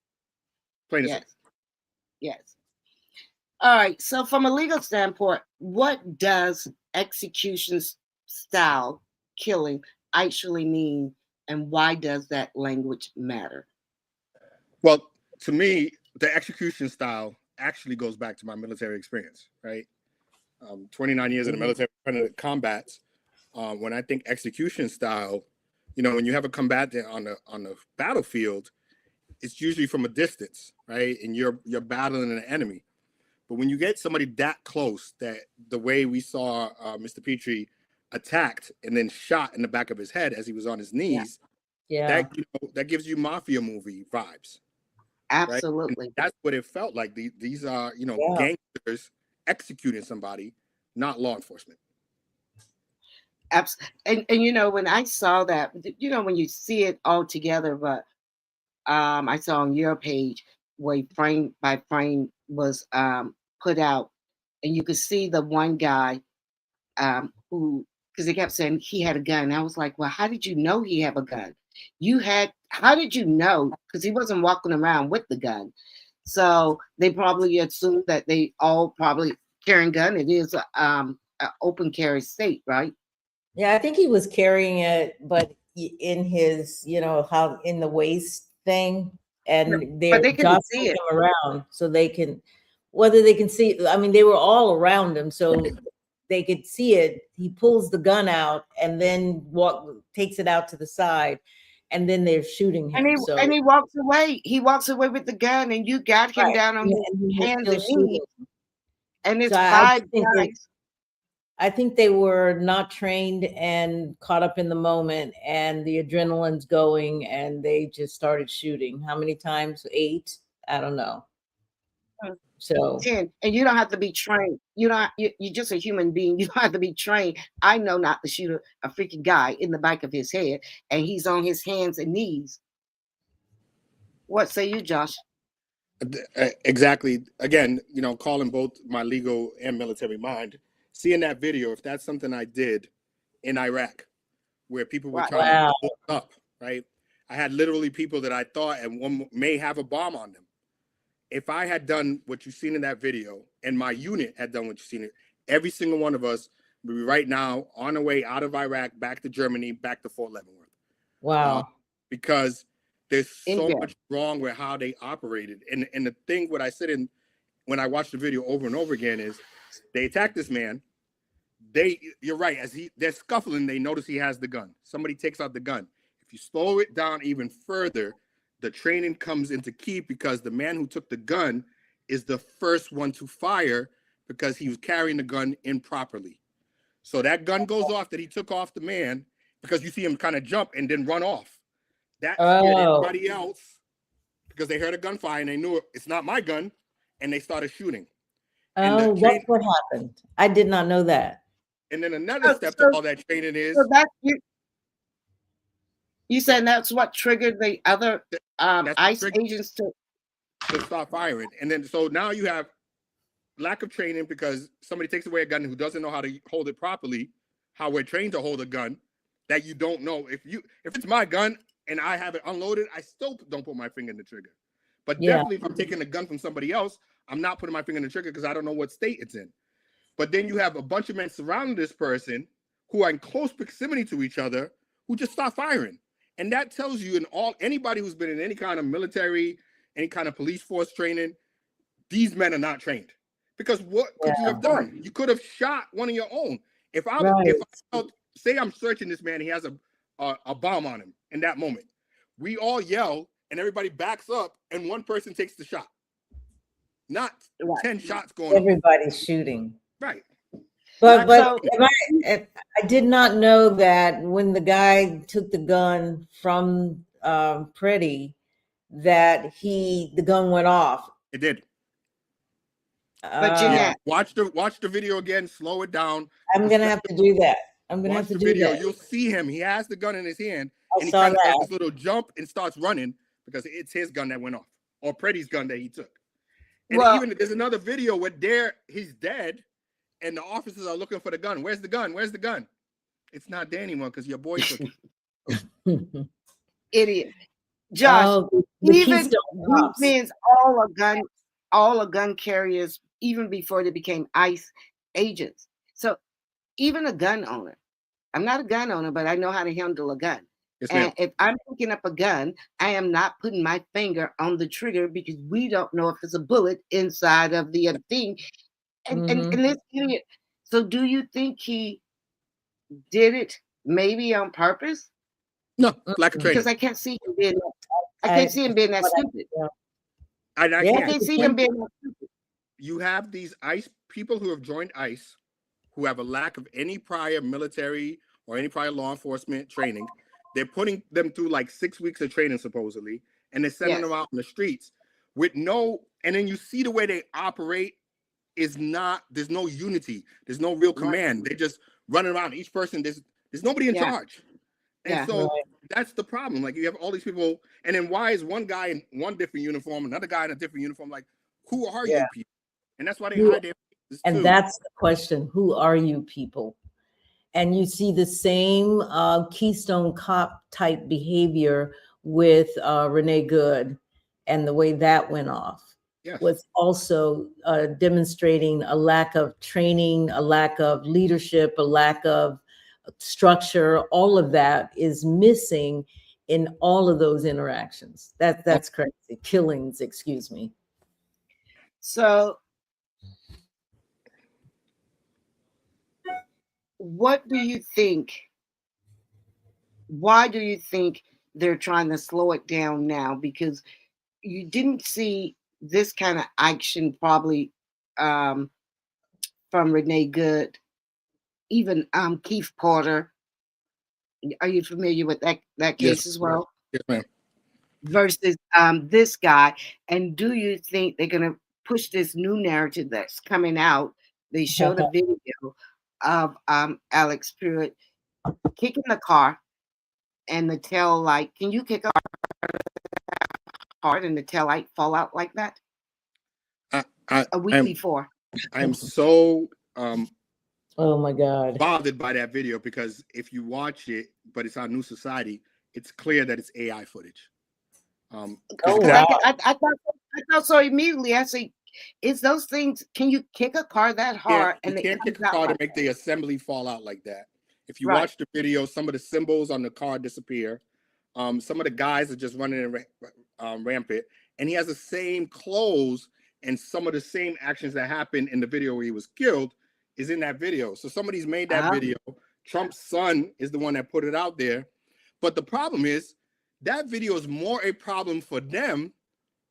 Plain and simple. Yes. All right. So, from a legal standpoint, what does execution style killing actually mean, and why does that language matter? Well, to me, the execution style actually goes back to my military experience, right? 29 years in the military, combats. When I think execution style, you know, when you have a combatant on the battlefield, it's usually from a distance, right? And you're battling an enemy. But when you get somebody that close, that the way we saw Mr. Petrie attacked and then shot in the back of his head as he was on his knees, that gives you mafia movie vibes. Absolutely. Right? That's what it felt like. These are, gangsters executing somebody, not law enforcement. And you know, when I saw that, you know, when you see it all together, but I saw on your page where frame by frame was put out, and you could see the one guy who, because they kept saying he had a gun. I was like, well, how did you know he had a gun? How did you know? Because he wasn't walking around with the gun. So they probably assumed that they all probably carrying gun. It is an open carry state, right? Yeah, I think he was carrying it, but in his, how in the waist thing, and they're jostling him around so they can, whether they can see. I mean, they were all around him, so they could see it. He pulls the gun out and then takes it out to the side, and then they're shooting him. And he walks away. He walks away with the gun, and you got him down on his hands and knees. And it's 5 guys. I think they were not trained and caught up in the moment, and the adrenaline's going, and they just started shooting. How many times? 8? I don't know. So 10, and you don't have to be trained. You're just a human being. You don't have to be trained. I know not to shoot a freaking guy in the back of his head, and he's on his hands and knees. What say you, Josh? Exactly. Again, calling both my legal and military mind, seeing that video, if that's something I did, in Iraq, where people were Right. trying Wow. to blow it up, right? I had literally people that I thought and one may have a bomb on them. If I had done what you've seen in that video, and my unit had done what you've seen, every single one of us would be right now on the way out of Iraq, back to Germany, back to Fort Leavenworth. Wow. Because there's so India. much wrong with how they operated. And the thing, what I said in when I watched the video over and over again is they attacked this man. You're right, as they're scuffling, they notice he has the gun. Somebody takes out the gun. If you slow it down even further, the training comes into key because the man who took the gun is the first one to fire because he was carrying the gun improperly. So that gun goes off that he took off the man because you see him kind of jump and then run off. That scared everybody else because they heard a gunfire and they knew it's not my gun, and they started shooting. Oh, that's what happened. I did not know that. And then another step to all that training is So that's you saying that's what triggered the other ICE agents to start firing. And then so now you have lack of training because somebody takes away a gun who doesn't know how to hold it properly, how we're trained to hold a gun that you don't know. If it's my gun and I have it unloaded, I still don't put my finger in the trigger. But definitely if I'm taking a gun from somebody else, I'm not putting my finger in the trigger because I don't know what state it's in. But then you have a bunch of men surrounding this person who are in close proximity to each other who just start firing. And that tells you anybody who's been in any kind of military, any kind of police force training, these men are not trained. Because what could you have done? You could have shot one of your own. If I say I'm searching this man, he has a bomb on him in that moment. We all yell and everybody backs up and one person takes the shot. Not 10 shots going. Everybody's shooting. Right. But I did not know that when the guy took the gun from Freddie, that the gun went off. It did. But Jeanette, watch the video again, slow it down. I'm gonna have to do that. Watch the video. You'll see him. He has the gun in his hand, and he kind of has this little jump and starts running because it's his gun that went off, or Freddie's gun that he took. And even there's another video where he's dead, and the officers are looking for the gun. Where's the gun? Where's the gun? It's not there anymore because your boy took it. Idiot. Josh, even means all a gun carriers, even before they became ICE agents. So even a gun owner, I'm not a gun owner, but I know how to handle a gun. Yes, and if I'm picking up a gun, I am not putting my finger on the trigger because we don't know if there's a bullet inside of the thing. And this idiot. So do you think he did it maybe on purpose? No, lack of training. Because I can't see him being that stupid. I can't see him being that stupid. You have these ICE people who have joined ICE who have a lack of any prior military or any prior law enforcement training. They're putting them through like 6 weeks of training, supposedly, and they're sending them out in the streets with and then you see the way they operate there's no unity. There's no real command. They're just running around. Each person, there's nobody in charge. And that's the problem. Like you have all these people, and then why is one guy in one different uniform, another guy in a different uniform? Like, who are you people? And that's why they hide their faces too. And that's the question. Who are you people? And you see the same Keystone Cop type behavior with Renee Good and the way that went off. Was also demonstrating a lack of training, a lack of leadership, a lack of structure. All of that is missing in all of those interactions. That's crazy. Killings, excuse me. So what do you think? Why do you think they're trying to slow it down now? Because you didn't see this kind of action probably from Renee Good, even Keith Porter. Are you familiar with that case as well? Yes, ma'am. Versus this guy. And do you think they're going to push this new narrative that's coming out? They showed a video of Alex Pruitt kicking the car and the tail light. Can you kick a car and the tail light fall out like that? A week before. I'm so Oh my God. Bothered by that video because if you watch it, but it's on New Society, it's clear that it's AI footage. Oh, Because wow. I thought so immediately. I say, is those things? Can you kick a car that hard you and it can't comes kick a out car to like make the assembly fall out like that. If you Right. watch the video, some of the symbols on the car disappear. Some of the guys are just running rampant, and he has the same clothes and some of the same actions that happened in the video where he was killed is in that video. So somebody's made that video. Trump's son is the one that put it out there. But the problem is that video is more a problem for them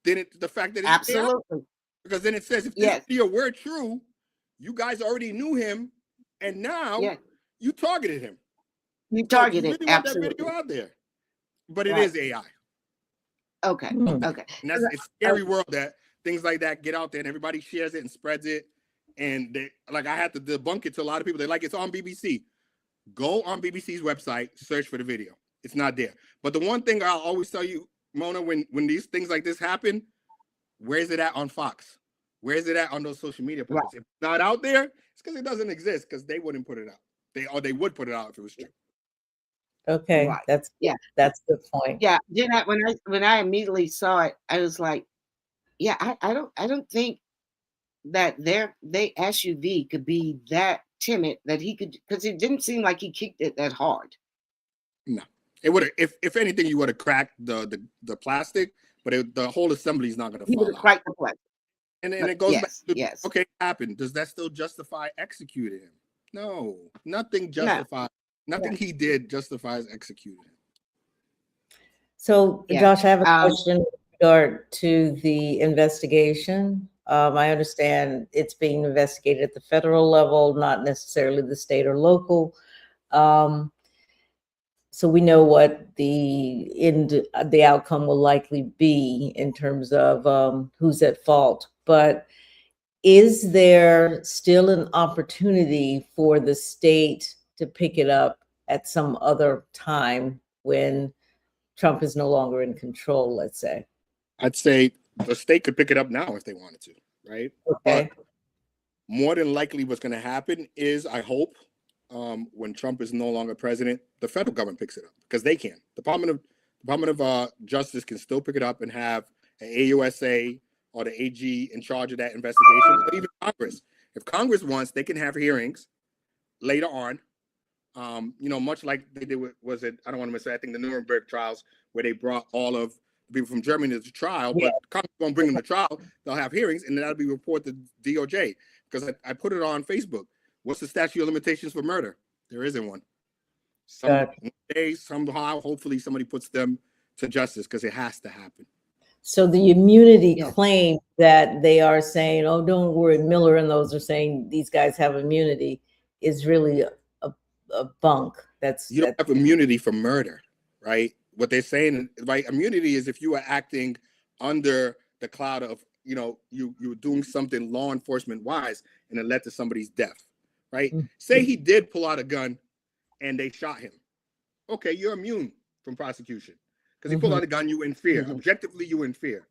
than the fact that it's Absolutely. because then it says if this Yes. video were true, you guys already knew him, and now Yeah. you targeted him. You So targeted you really want that absolutely. video out there, but it Right. is AI. Okay. Hmm. Okay. And that's it's a scary world that things like that get out there and everybody shares it and spreads it. And they, like I had to debunk it to a lot of people. They're like, it's on BBC. Go on BBC's website, search for the video. It's not there. But the one thing I'll always tell you, Mona, when these things like this happen, where is it at on Fox? Where is it at on those social media platforms? If it's not out there, it's because it doesn't exist, because they wouldn't put it out. They would put it out if it was true. Okay. Right. That's the point. Yeah. Then when I immediately saw it, I was like, yeah, I don't think that their SUV could be that timid that he could, because it didn't seem like he kicked it that hard. No, it would have. If anything, you would have cracked the plastic, but the whole assembly is not going to He fall would have out. cracked the plastic. And But it goes back yes, to yes. okay, it happened. Does that still justify executing him? No, nothing justifies. Nothing he did justifies executing him. So, Yeah. Josh, I have a question with regard to the investigation. I understand it's being investigated at the federal level, not necessarily the state or local. So we know what the outcome will likely be in terms of who's at fault. But is there still an opportunity for the state to pick it up at some other time when Trump is no longer in control, let's say? I'd say the state could pick it up now if they wanted to, right? Okay. But more than likely what's going to happen is, I hope, when Trump is no longer president, the federal government picks it up, because they can. The Department of Justice can still pick it up and have an AUSA or the AG in charge of that investigation, or even Congress. If Congress wants, they can have hearings later on. Much like they did with, I don't want to say, I think the Nuremberg trials, where they brought all of the people from Germany to trial, but Congress won't bring them to trial. They'll have hearings, and then that'll be reported to DOJ. Because I put it on Facebook. What's the statute of limitations for murder? There isn't one. Somehow, hopefully somebody puts them to justice, because it has to happen. So the immunity claim that they are saying, oh, don't worry, Miller and those are saying these guys have immunity, is really a bunk. You don't have immunity for murder, right? What they're saying, right? Immunity is if you are acting under the cloud of, you're doing something law enforcement wise and it led to somebody's death, right? Mm-hmm. Say he did pull out a gun and they shot him. Okay, you're immune from prosecution because he pulled out a gun. You in fear. Objectively, you in fear.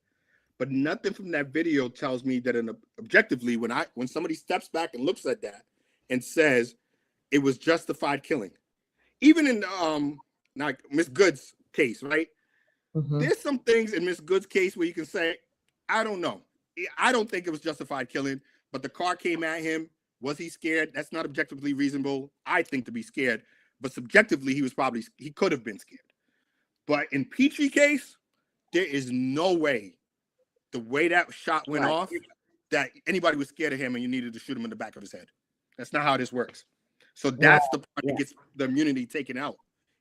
But nothing from that video tells me that objectively, when somebody steps back and looks at that and says it was justified killing, even in like Miss Good's case, right? There's some things in Miss Good's case where you can say, I don't know. I don't think it was justified killing, but the car came at him. Was he scared? That's not objectively reasonable, I think, to be scared. But subjectively, he could have been scared. But in Petrie case, there is no way, the way that shot went off, that anybody was scared of him and you needed to shoot him in the back of his head. That's not how this works. So that's the part that gets the immunity taken out,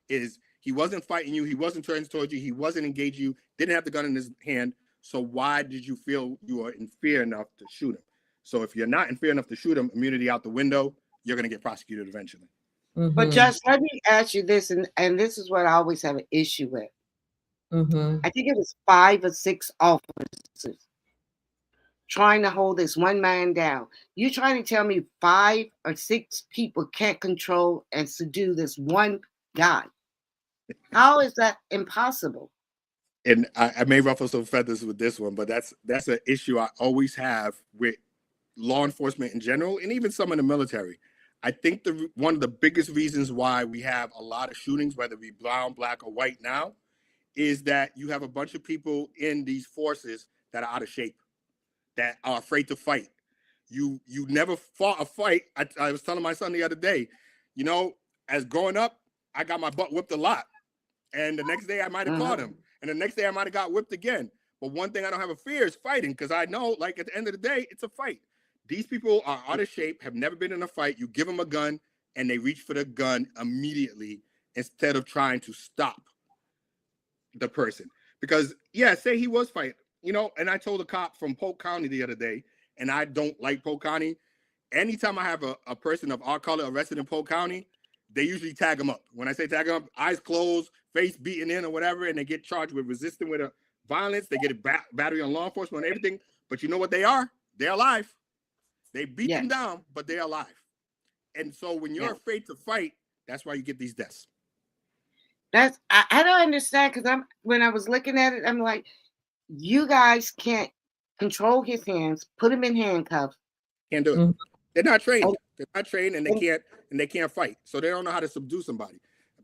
is he wasn't fighting you. He wasn't turning towards you. He wasn't engaging you. Didn't have the gun in his hand. So why did you feel you were in fear enough to shoot him? So if you're not in fear enough to shoot him, immunity out the window, you're going to get prosecuted eventually. But just let me ask you this, and this is what I always have an issue with. I think it was 5 or 6 officers trying to hold this one man down. You're trying to tell me 5 or 6 people can't control and subdue this one guy? How is that impossible? And I may ruffle some feathers with this one, but that's an issue I always have with law enforcement in general, and even some in the military. I think one of the biggest reasons why we have a lot of shootings, whether it be brown, black, or white now, is that you have a bunch of people in these forces that are out of shape, that are afraid to fight. You never fought a fight. I was telling my son the other day, you know, as growing up, I got my butt whipped a lot. And the next day I might have caught him. And the next day I might have got whipped again. But one thing I don't have a fear is fighting, because I know, like, at the end of the day, it's a fight. These people are out of shape, have never been in a fight. You give them a gun and they reach for the gun immediately instead of trying to stop the person. Because, yeah, say he was fighting, you know, and I told a cop from Polk County the other day, and I don't like Polk County. Anytime I have a person of our color arrested in Polk County, they usually tag them up. When I say tag them up, eyes closed, face beaten in or whatever, and they get charged with resisting with a violence. They get a battery on law enforcement and everything. But you know what they are? They're alive. They beat them down, but they're alive. And so when you're afraid to fight, that's why you get these deaths. I don't understand, because when I was looking at it, I'm like, you guys can't control his hands, put him in handcuffs. Can't do it. They're not trained. They're not trained, and they can't fight. So they don't know how to subdue somebody.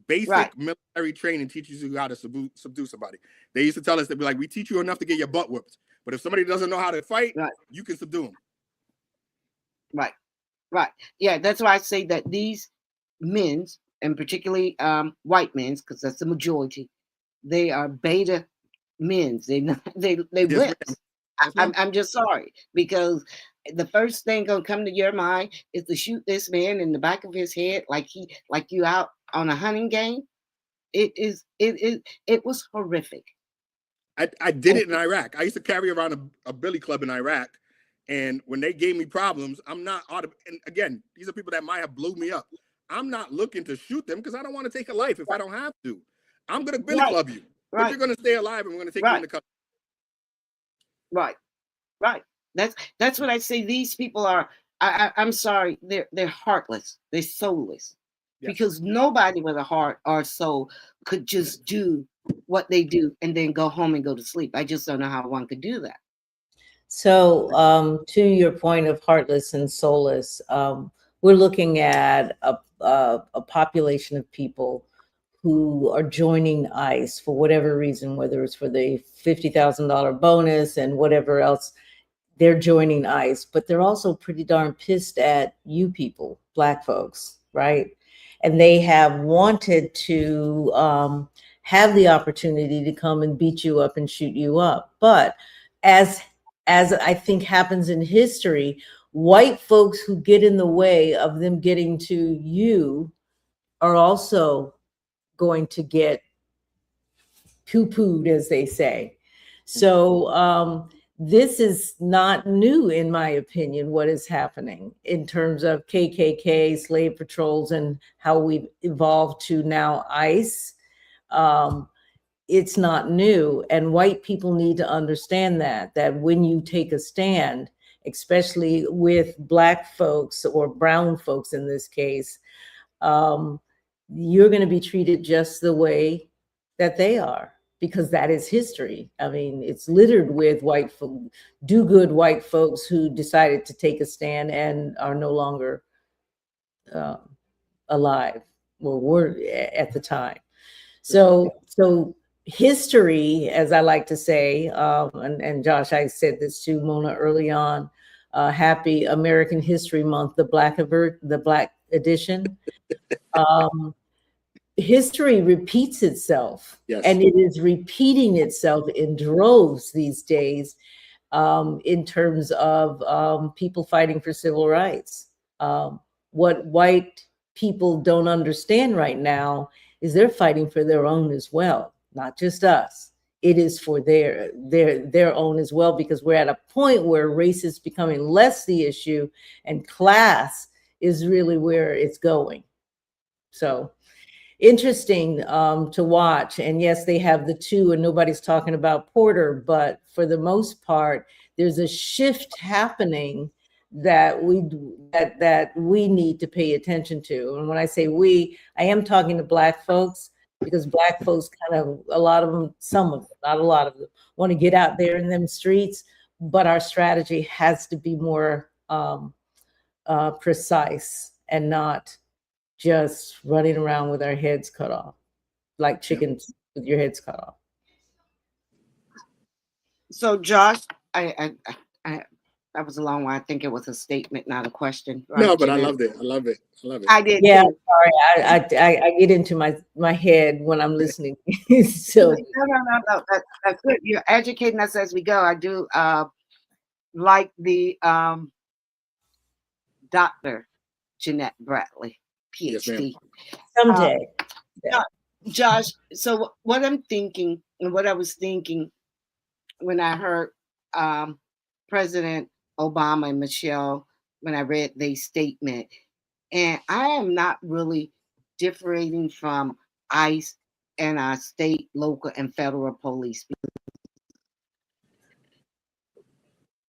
Basic military training teaches you how to subdue somebody. They used to tell us, they'd be like, we teach you enough to get your butt whipped, but if somebody doesn't know how to fight, you can subdue them. Right. Yeah, that's why I say that these men's, and particularly white men's, because that's the majority, they are beta men's. They whips. I'm just sorry, because the first thing gonna come to your mind is to shoot this man in the back of his head like you out on a hunting game. It was horrific. I did it in Iraq. I used to carry around a billy club in Iraq, and when they gave me problems, I'm not and again, these are people that might have blew me up. I'm not looking to shoot them because I don't want to take a life if I don't have to. I'm gonna billy club you, but you're gonna stay alive, and we're gonna take you in the country. Right. That's what I say. These people are. I'm sorry. They're heartless. They're soulless. Because nobody with a heart or soul could just do what they do and then go home and go to sleep. I just don't know how one could do that. So to your point of heartless and soulless, we're looking at a population of people who are joining ICE for whatever reason, whether it's for the $50,000 bonus and whatever else. They're joining ICE, but they're also pretty darn pissed at you people, Black folks, right? And they have wanted to have the opportunity to come and beat you up and shoot you up. But as I think happens in history, white folks who get in the way of them getting to you are also going to get poo-pooed, as they say. So this is not new, in my opinion, what is happening in terms of KKK, slave patrols, and how we've evolved to now ICE. It's not new. And white people need to understand that when you take a stand, especially with Black folks or brown folks in this case, you're going to be treated just the way that they are, because that is history. I mean, it's littered with white do-good white folks who decided to take a stand and are no longer alive, or were at the time. So history, as I like to say, and Josh, I said this to Mona early on, happy American History Month, the Black edition. History repeats itself, and it is repeating itself in droves these days, in terms of people fighting for civil rights. What white people don't understand right now is they're fighting for their own as well, not just us. It is for their own as well, because we're at a point where race is becoming less the issue and class is really where it's going. So interesting to watch. And yes, they have the two, and nobody's talking about Porter, but for the most part, there's a shift happening that we need to pay attention to. And when I say we, I am talking to Black folks, because Black folks kind of, a lot of them, some of them, not a lot of them, want to get out there in them streets, but our strategy has to be more precise and not just running around with our heads cut off, like chickens with your heads cut off. So, Josh, I that was a long one. I think it was a statement, not a question. Right, No, but I Jeanette? loved it. I love it. I love it. I did Yeah, too. sorry, I get into my head when I'm listening. So No. That's good. You're educating us as we go. I do like the Dr. Jeanette Bradley, Yes, ma'am. PhD. someday, Yeah, Josh, so what I'm thinking and what I was thinking when I heard President Obama and Michelle, when I read their statement, and I am not really differing from ICE and our state, local, and federal police.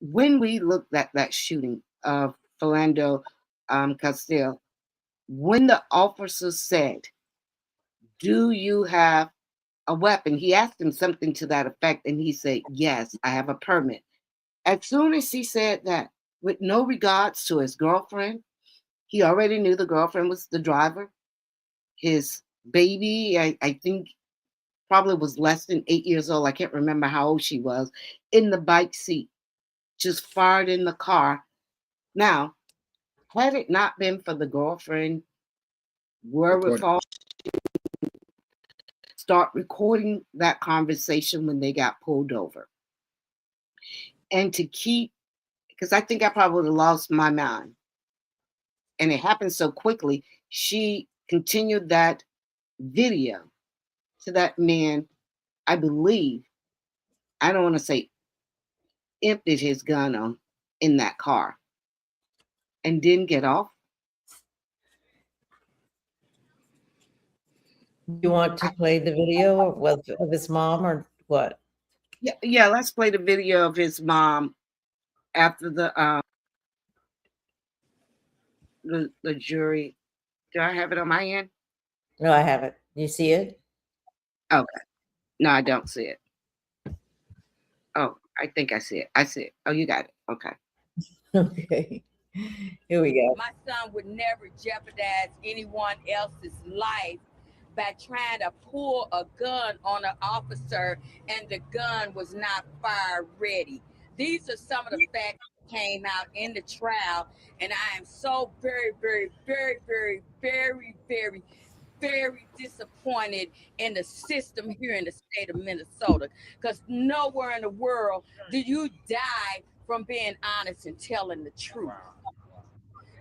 When we looked at that shooting of Philando Castile, when the officer said, "Do you have a weapon?" He asked him something to that effect, and he said, "Yes, I have a permit." As soon as he said that, with no regards to his girlfriend, he already knew the girlfriend was the driver. His baby, I think, probably was less than 8 years old. I can't remember how old she was, in the bike seat, just fired in the car. Now, had it not been for the girlfriend wherewithal, start recording that conversation when they got pulled over. And to keep, because I think I probably would have lost my mind. And it happened so quickly, she continued that video to that man, I believe, I don't want to say emptied his gun on in that car and didn't get off. you want to play the video of his mom or what? Yeah, let's play the video of his mom after the jury. Do I have it on my end? No, I haven't. You see it? Okay. No, I don't see it. Oh, I think I see it. I see it. Oh, you got it. Okay. Okay. Here we go. My son would never jeopardize anyone else's life by trying to pull a gun on an officer and the gun was not fire ready. These are some of the facts that came out in the trial, and I am so very, very, very, very, very, very, very disappointed in the system here in the state of Minnesota, because nowhere in the world do you die from being honest and telling the truth.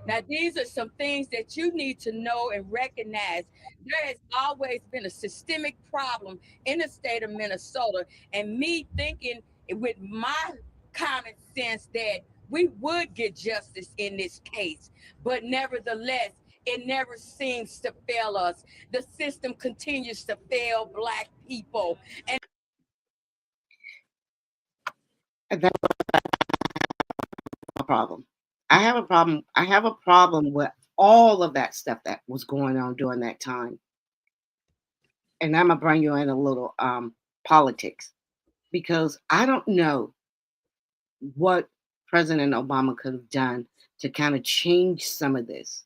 Now, these are some things that you need to know and recognize. There has always been a systemic problem in the state of Minnesota, and me thinking with my common sense that we would get justice in this case, but nevertheless, it never seems to fail us. The system continues to fail Black people. And That's a problem. I have a problem. I have a problem with all of that stuff that was going on during that time. And I'm gonna bring you in a little politics, because I don't know what President Obama could have done to kind of change some of this,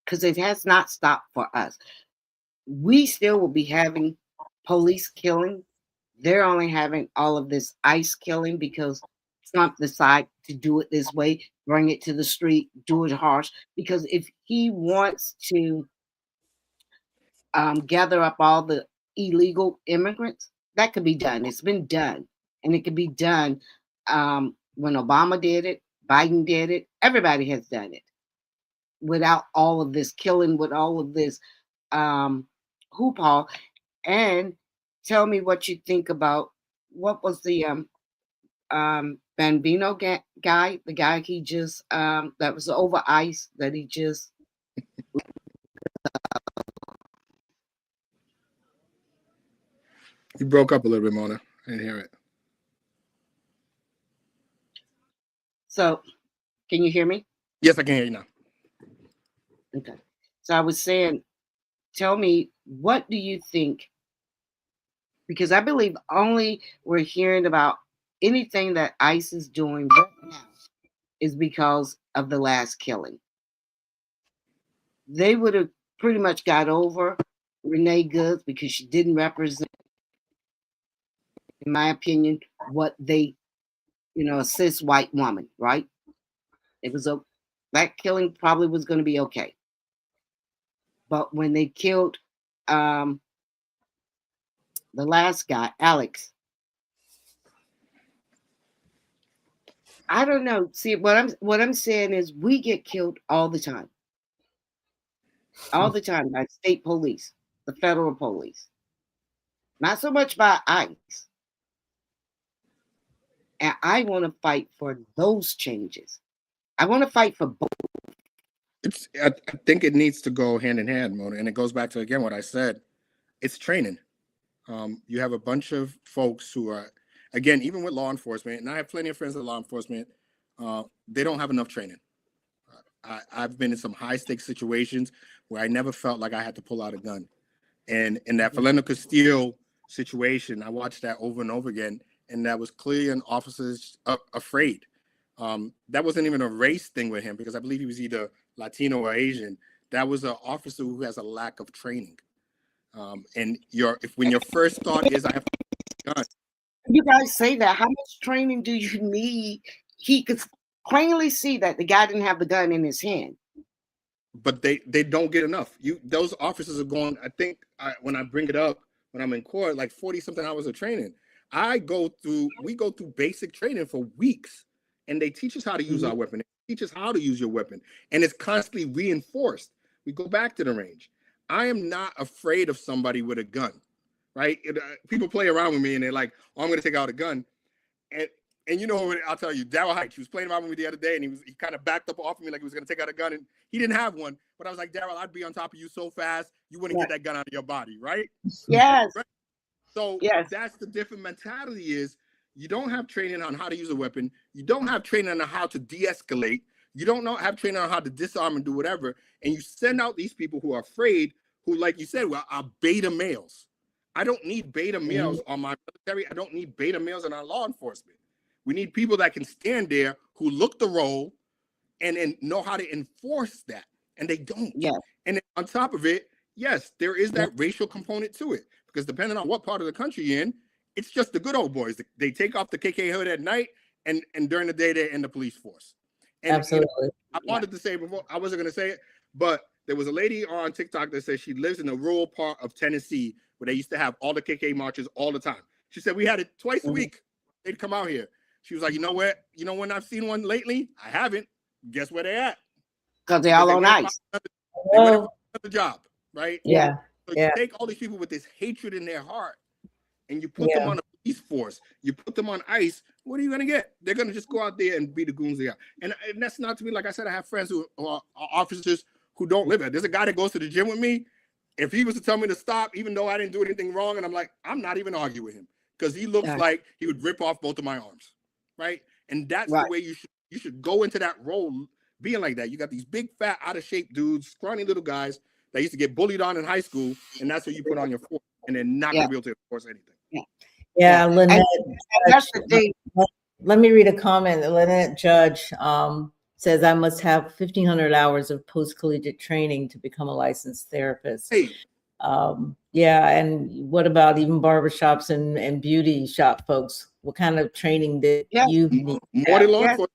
because it has not stopped for us. We still will be having police killing. They're only having all of this ICE killing because Trump decided to do it this way, bring it to the street, do it harsh. Because if he wants to gather up all the illegal immigrants, that could be done. It's been done. And it could be done when Obama did it, Biden did it, everybody has done it without all of this killing, with all of this hoopla. And tell me what you think about what was the Bambino guy, the guy he just that was over ICE that he just. You broke up a little bit, Mona. I didn't hear it. So, can you hear me? Yes, I can hear you now. Okay. So I was saying, tell me, what do you think? Because I believe only we're hearing about anything that ICE is doing right now is because of the last killing. they would have pretty much got over Renee Goods because she didn't represent, in my opinion, what they, a cis white woman, right? It was that killing probably was going to be okay. But when they killed the last guy, Alex, I don't know. See, what I'm saying is we get killed all the time by state police, the federal police, not so much by ICE. And I want to fight for those changes. I want to fight for both. I think it needs to go hand in hand, Mona, and it goes back to again what I said. It's training. You have a bunch of folks who are, again, even with law enforcement, and I have plenty of friends with law enforcement. They don't have enough training. I've been in some high stakes situations where I never felt like I had to pull out a gun, and in that Philando Castile situation, I watched that over and over again, and that was clearly an officer's afraid. That wasn't even a race thing with him because I believe he was either Latino or Asian. That was an officer who has a lack of training. And when your first thought is I have a gun. You guys say that. How much training do you need? He could plainly see that the guy didn't have the gun in his hand. But they don't get enough. Those officers are going, I think when I bring it up, when I'm in court, like 40 something hours of training. We go through basic training for weeks, and they teach us how to use our weapon. They teach us how to use your weapon, and it's constantly reinforced. We go back to the range. I am not afraid of somebody with a gun, right? People play around with me, and they're like, "Oh, I'm going to take out a gun," and you know, I'll tell you, Darryl Height, he was playing around with me the other day, and he kind of backed up off of me like he was going to take out a gun, and he didn't have one. But I was like, Darryl, I'd be on top of you so fast, you wouldn't get that gun out of your body, right? Yes. Right? So yes. That's the different mentality is you don't have training on how to use a weapon. You don't have training on how to de-escalate. You don't have training on how to disarm and do whatever. And you send out these people who are afraid, who, like you said, are beta males. I don't need beta males on my military. I don't need beta males in our law enforcement. We need people that can stand there who look the role and know how to enforce that. And they don't. Yeah. And on top of it, yes, there is that racial component to it. Because depending on what part of the country you're in, it's just the good old boys. They take off the KK hood at night, and during the day they're in the police force. And absolutely. I wanted to say before, I wasn't going to say it, but there was a lady on TikTok that said she lives in a rural part of Tennessee where they used to have all the KK marches all the time. She said we had it twice a week. They'd come out here. She was like, you know what? You know when I've seen one lately? I haven't. Guess where they at? Because they're all on ICE. They went on another job, right? Yeah. So you take all these people with this hatred in their heart and you put them on a police force, you put them on ICE, what are you going to get? They're going to just go out there and be the goons they are. And that's not to me, like I said, I have friends who are officers who don't live it. There's a guy that goes to the gym with me. If he was to tell me to stop, even though I didn't do anything wrong, and I'm like, I'm not even arguing with him because he looks like he would rip off both of my arms, right? And that's the way you should go into that role being like that. You got these big, fat, out of shape dudes, scrawny little guys that used to get bullied on in high school, and that's what you put on your force, and they're not going to be able to enforce anything. Yeah, Lynette. That's the thing. Let me read a comment. Lynette Judge says, I must have 1,500 hours of post-collegiate training to become a licensed therapist. Hey. Yeah, and what about even barbershops and beauty shop folks? What kind of training did you need? More than law enforcement.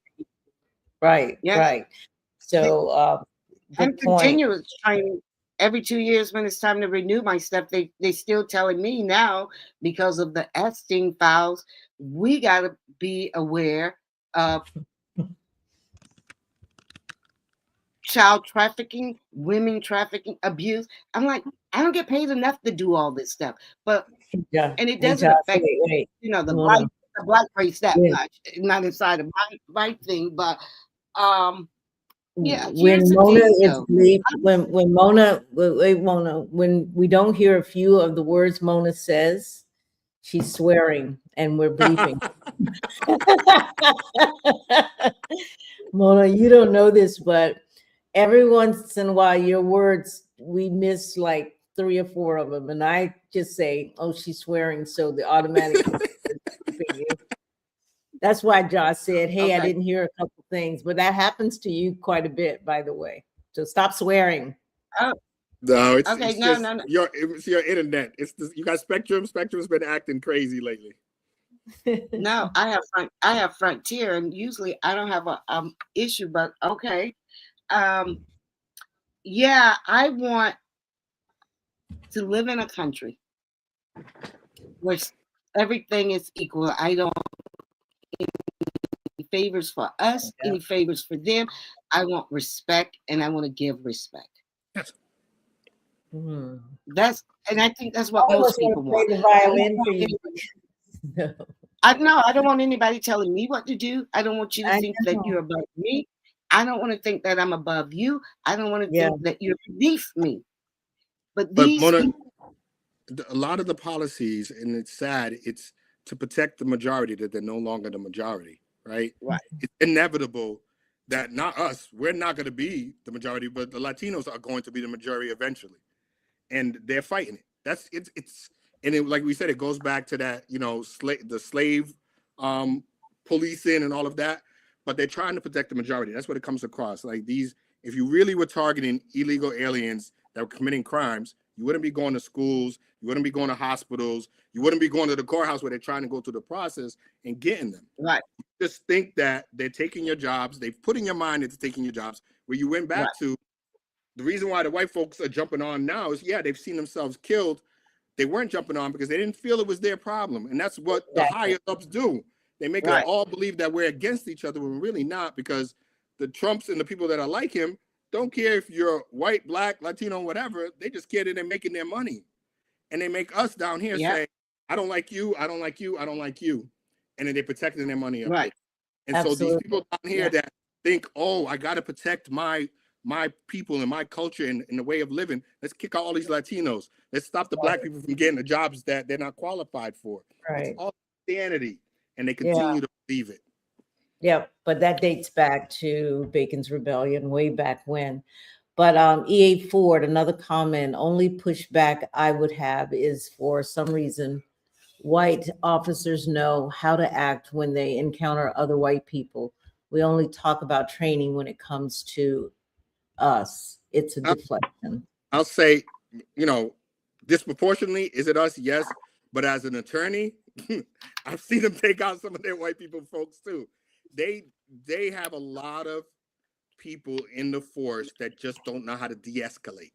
Right, right. So, I'm continuous training. Every 2 years when it's time to renew my stuff, they still telling me now because of the Epstein files, we got to be aware of child trafficking, women trafficking, abuse. I'm like, I don't get paid enough to do all this stuff, but and it doesn't affect the black race that much. Not inside of my thing, but yeah. When Mona when we don't hear a few of the words Mona says, she's swearing and we're bleeping. Mona, you don't know this, but every once in a while, your words, we miss like 3 or 4 of them. And I just say, oh, she's swearing. So the automatic. That's why Josh said, hey, I didn't hear a couple things, but that happens to you quite a bit, by the way. So stop swearing. Oh, No, okay. it's No, just no, no. it's your internet. It's this, you got Spectrum. Spectrum's been acting crazy lately. No, I have Frontier, and usually I don't have a issue, but okay. Yeah, I want to live in a country where everything is equal. I don't any favors for us, Yeah. any favors for them. I want respect, and I want to give respect. Yes. Hmm. And I think that's what All of most us want people to want. play the I don't violin want for you. anybody- No, I don't want anybody telling me what to do. I don't want you to I think that you're know. above me. I don't want to think that I'm above you. I don't want to Yeah, think that you're beneath me. But But these Mona, people, a lot of the policies, and it's sad, it's to protect the majority that they're no longer the majority, right? right, It's inevitable that not us, we're not going to be the majority, but the Latinos are going to be the majority eventually, and they're fighting it. That's it's and it, like we said, it goes back to that, you know, the slave um, policing and all of that. But they're trying to protect the majority. That's what it comes across. Like these, if you really were targeting illegal aliens that were committing crimes, you wouldn't be going to schools, you wouldn't be going to hospitals, you wouldn't be going to the courthouse where they're trying to go through the process and getting them. right, Just think that they're taking your jobs. They've put in your mind into taking your jobs. Where you went back right, to, the reason why the white folks are jumping on now is, yeah, they've seen themselves killed. They weren't jumping on because they didn't feel it was their problem. And that's what the exactly. higher ups do. They make us right, all believe that we're against each other when we're really not, because the Trumps and the people that are like him don't care if you're white, black, Latino, whatever. They just care that they're making their money. And they make us down here yeah, say, I don't like you, I don't like you, I don't like you. And then they're protecting their money up there. right, And so these Absolutely. people down here yeah, that think, oh, I got to protect my people and my culture and the way of living. Let's kick out all these Latinos. Let's stop the black people from getting the jobs that they're not qualified for. It's Right. all insanity, and they Yeah. continue to believe it. Yeah. But that dates back to Bacon's Rebellion, way back when. But E.A. Ford, another comment, only pushback I would have is for some reason, white officers know how to act when they encounter other white people. We only talk about training when it comes to us. It's a deflection. I'll say, you know, disproportionately, is it us? Yes. But as an attorney, I've seen them take out some of their white people folks too. They have a lot of people in the force that just don't know how to de-escalate.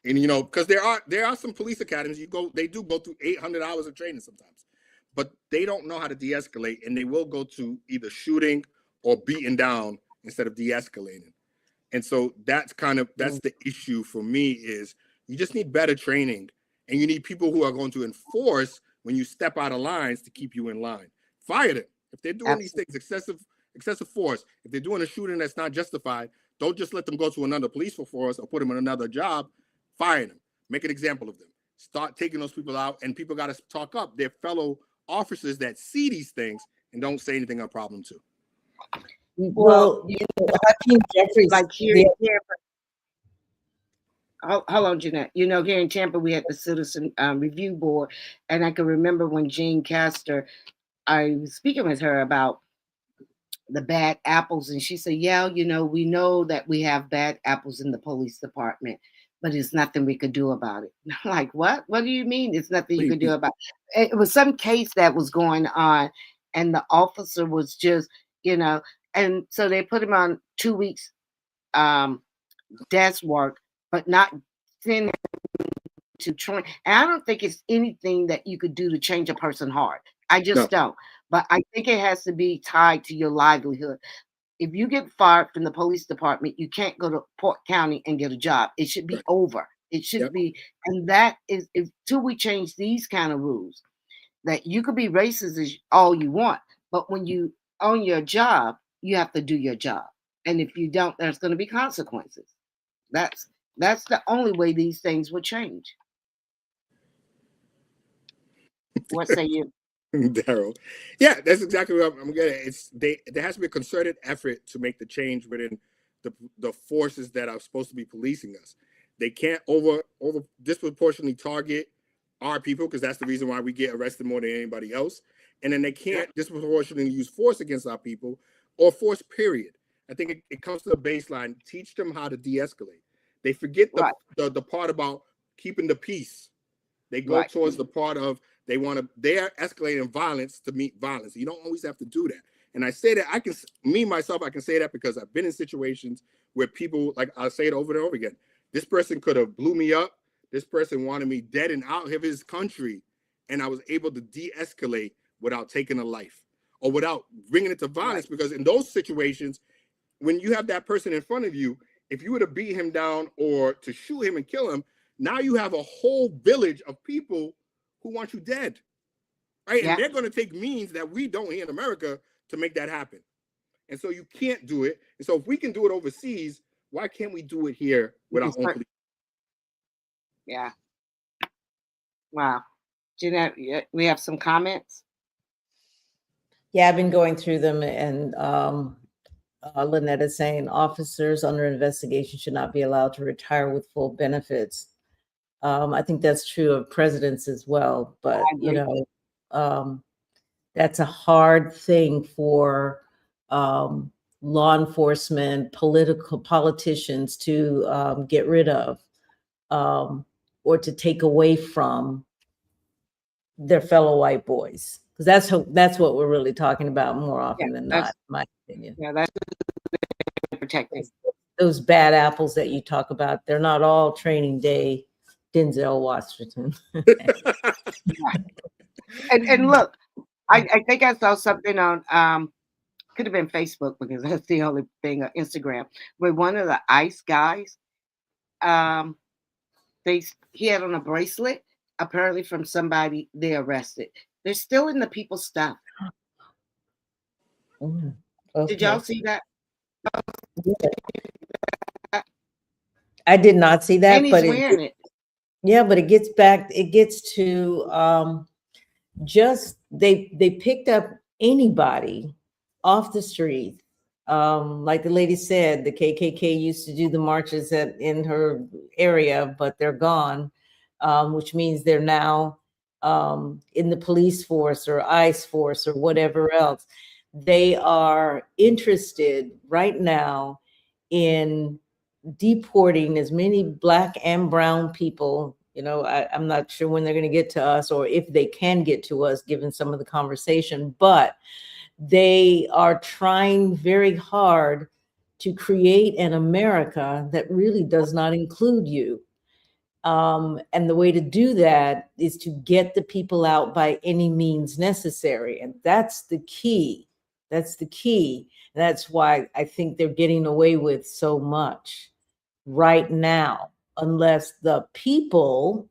And you know, because there are some police academies, they do go through 800 hours of training sometimes, but they don't know how to de-escalate, and they will go to either shooting or beating down instead of de-escalating. And so that's the issue for me, is you just need better training, and you need people who are going to enforce when you step out of lines to keep you in line. Fire them. If they're doing these things, excessive force, if they're doing a shooting that's not justified, don't just let them go to another police force or put them in another job. Fire them. Make an example of them. Start taking those people out, and people got to talk up their fellow officers that see these things and don't say anything a problem to. Well, Hakeem Jeffries, like here in Tampa. Hold on, Jeanette. You know, here in Tampa, we had the Citizen Review Board, and I can remember when Jane Castor, I was speaking with her about the bad apples, and she said, yeah, you know, we know that we have bad apples in the police department, but there's nothing we could do about it. I'm like, what do you mean there's nothing you could do about it? It was some case that was going on, and the officer was just, you know, and so they put him on 2 weeks desk work, but not send him to train. And I don't think it's anything that you could do to change a person's heart. I just don't. But I think it has to be tied to your livelihood. If you get fired from the police department, you can't go to Port County and get a job. It should be over. It should be, and that is until we change these kind of rules, that you could be racist as all you want, but when you own your job, you have to do your job. And if you don't, there's going to be consequences. That's the only way these things would change. What say you? Daryl? Yeah, that's exactly what I'm getting at. There has to be a concerted effort to make the change within the forces that are supposed to be policing us. They can't over disproportionately target our people, because that's the reason why we get arrested more than anybody else. And then they can't disproportionately use force against our people, or force, period. I think it comes to the baseline. Teach them how to de-escalate. They forget Right. the part about keeping the peace. They go Right. towards the part of they are escalating violence to meet violence. You don't always have to do that. And I say that I can say that because I've been in situations where people, like, I'll say it over and over again. This person could have blew me up. This person wanted me dead and out of his country. And I was able to de-escalate without taking a life or without bringing it to violence. Right. Because in those situations, when you have that person in front of you, if you were to beat him down or to shoot him and kill him, now you have a whole village of people who want you dead, right? Yeah. And they're going to take means that we don't here in America to make that happen. And so you can't do it. And so if we can do it overseas, why can't we do it here with our own police? Yeah. Wow. Jeanette, we have some comments? Yeah, I've been going through them, and Lynette is saying officers under investigation should not be allowed to retire with full benefits. I think that's true of presidents as well, but you know, that's a hard thing for law enforcement, politicians to get rid of or to take away from their fellow white boys, because that's what we're really talking about more often than not, in my opinion. Yeah, that's protecting those bad apples that you talk about. They're not all training day Denzel Washington. and look, I think I saw something on could have been Facebook, because that's the only thing, on Instagram, where one of the ICE guys, he had on a bracelet, apparently from somebody they arrested. They're still in the people's stuff. Okay. Did y'all see that? I did not see that, and he's but wearing it. Yeah, but it gets to just they picked up anybody off the street. Like the lady said, the KKK used to do the marches in her area, but they're gone, which means they're now in the police force or ICE force or whatever else. They are interested right now in deporting as many Black and brown people. You know, I'm not sure when they're going to get to us, or if they can get to us, given some of the conversation, but they are trying very hard to create an America that really does not include you. And the way to do that is to get the people out by any means necessary. And that's the key. That's the key. And that's why I think they're getting away with so much right now, unless the people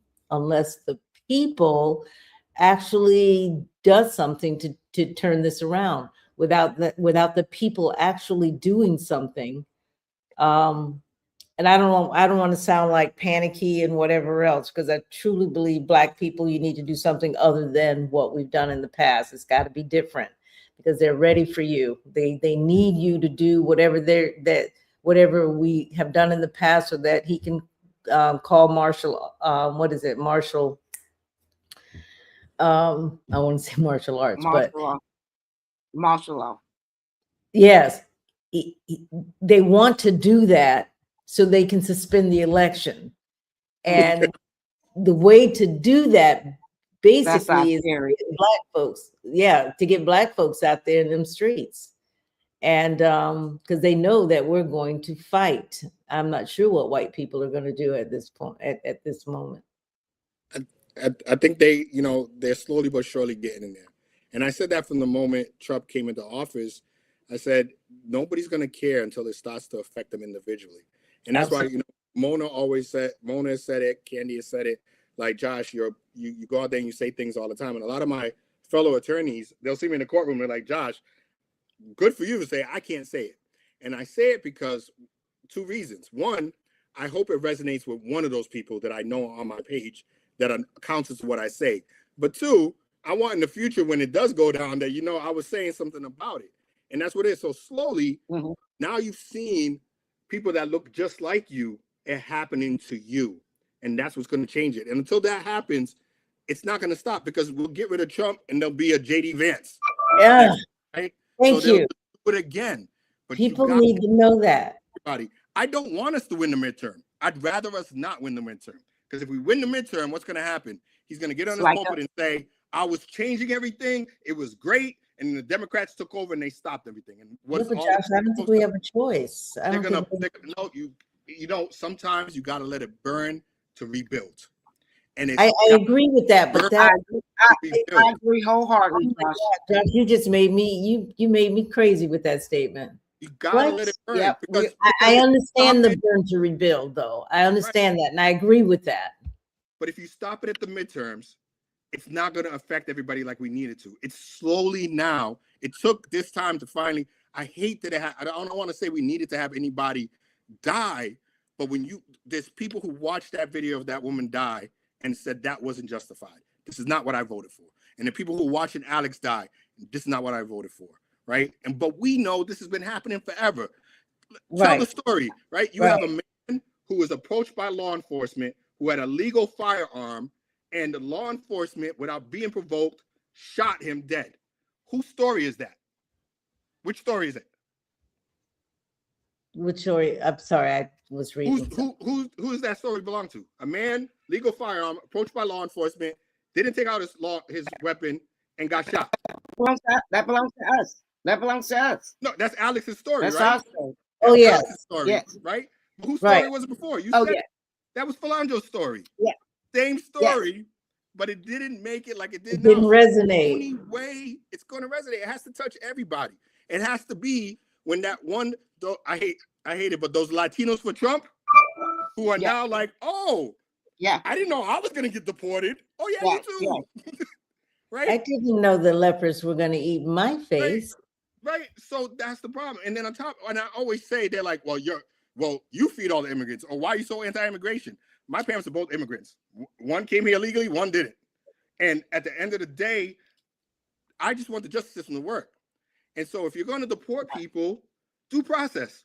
actually does something to turn this around. Without the people actually doing something, and I don't want to sound like panicky and whatever else, because I truly believe Black people, you need to do something other than what we've done in the past. It's got to be different, because they're ready for you. They need you to do whatever we have done in the past, so that he can call martial. What is it, martial? I want to say martial arts, martial law. Yes, they want to do that so they can suspend the election, and the way to do that basically is Black folks. Yeah, to get Black folks out there in them streets, and because they know that we're going to fight. I'm not sure what white people are going to do at this point, at this moment. I think they're slowly but surely getting in there. And I said that from the moment Trump came into office. I said, nobody's going to care until it starts to affect them individually. And that's why, Mona has said it, Candy has said it, like, Josh, you go out there and you say things all the time. And a lot of my fellow attorneys, they'll see me in the courtroom, they're like, Josh, good for you to say, I can't say it. And I say it because two reasons. One, I hope it resonates with one of those people that I know on my page that accounts to what I say. But two, I want in the future, when it does go down, that I was saying something about it. And that's what it is. So slowly, now you've seen people that look just like you, it happening to you. And that's what's going to change it. And until that happens, it's not going to stop, because we'll get rid of Trump and there'll be a J.D. Vance. Yeah. Right? Thank you. Do it again. But people need to know that. Everybody, I don't want us to win the midterm. I'd rather us not win the midterm, because if we win the midterm, what's going to happen? He's going to get on the Like pulpit and say, I was changing everything. It was great. And the Democrats took over and they stopped everything. And Yeah, what's but all Josh, I don't think we have a choice. I they're don't gonna think no, you know, sometimes you got to let it burn to rebuild. And I agree with that, but I that agree wholeheartedly, oh my Josh. God, Josh, you just made me you made me crazy with that statement. you gotta What? let it burn. Yep, Because I understand the it, burn to rebuild, though. I understand that, and I agree with that. but if you stop it at the midterms, it's not going to affect everybody like we needed to. It's slowly now. It took this time to finally. I hate that I don't want to say we needed to have anybody die, but when there's people who watched that video of that woman die and said that wasn't justified. This is not what I voted for. And the people who are watching Alex die, this is not what I voted for, right? But we know this has been happening forever. Tell the story, right? You have a man who was approached by law enforcement who had a legal firearm, and the law enforcement, without being provoked, shot him dead. Whose story is that? Which story is it? Which story? I'm sorry, I was reading. Who does that story belong to? A man, legal firearm, approached by law enforcement, didn't take out his weapon, and got shot. That belongs to us. That belongs to us. No, that's Alex's story, That's right? our story. Oh, yes. Alex's story, Yes. right? But whose story was it before? You said that was Falanjo's story. Yeah. Same story, but it didn't make it like it did It didn't now. resonate. The only way it's going to resonate, it has to touch everybody. It has to be when that one, though I hate it, but those Latinos for Trump who are now like, oh, yeah, I didn't know I was going to get deported. Oh, yeah, you too. Yeah. Right? I didn't know the lepers were going to eat my face. Right. So that's the problem. And then on top, and I always say, they're like, well, you feed all the immigrants, or why are you so anti-immigration? My parents are both immigrants. One came here legally, one didn't. And at the end of the day, I just want the justice system to work. And so if you're going to deport people, due process.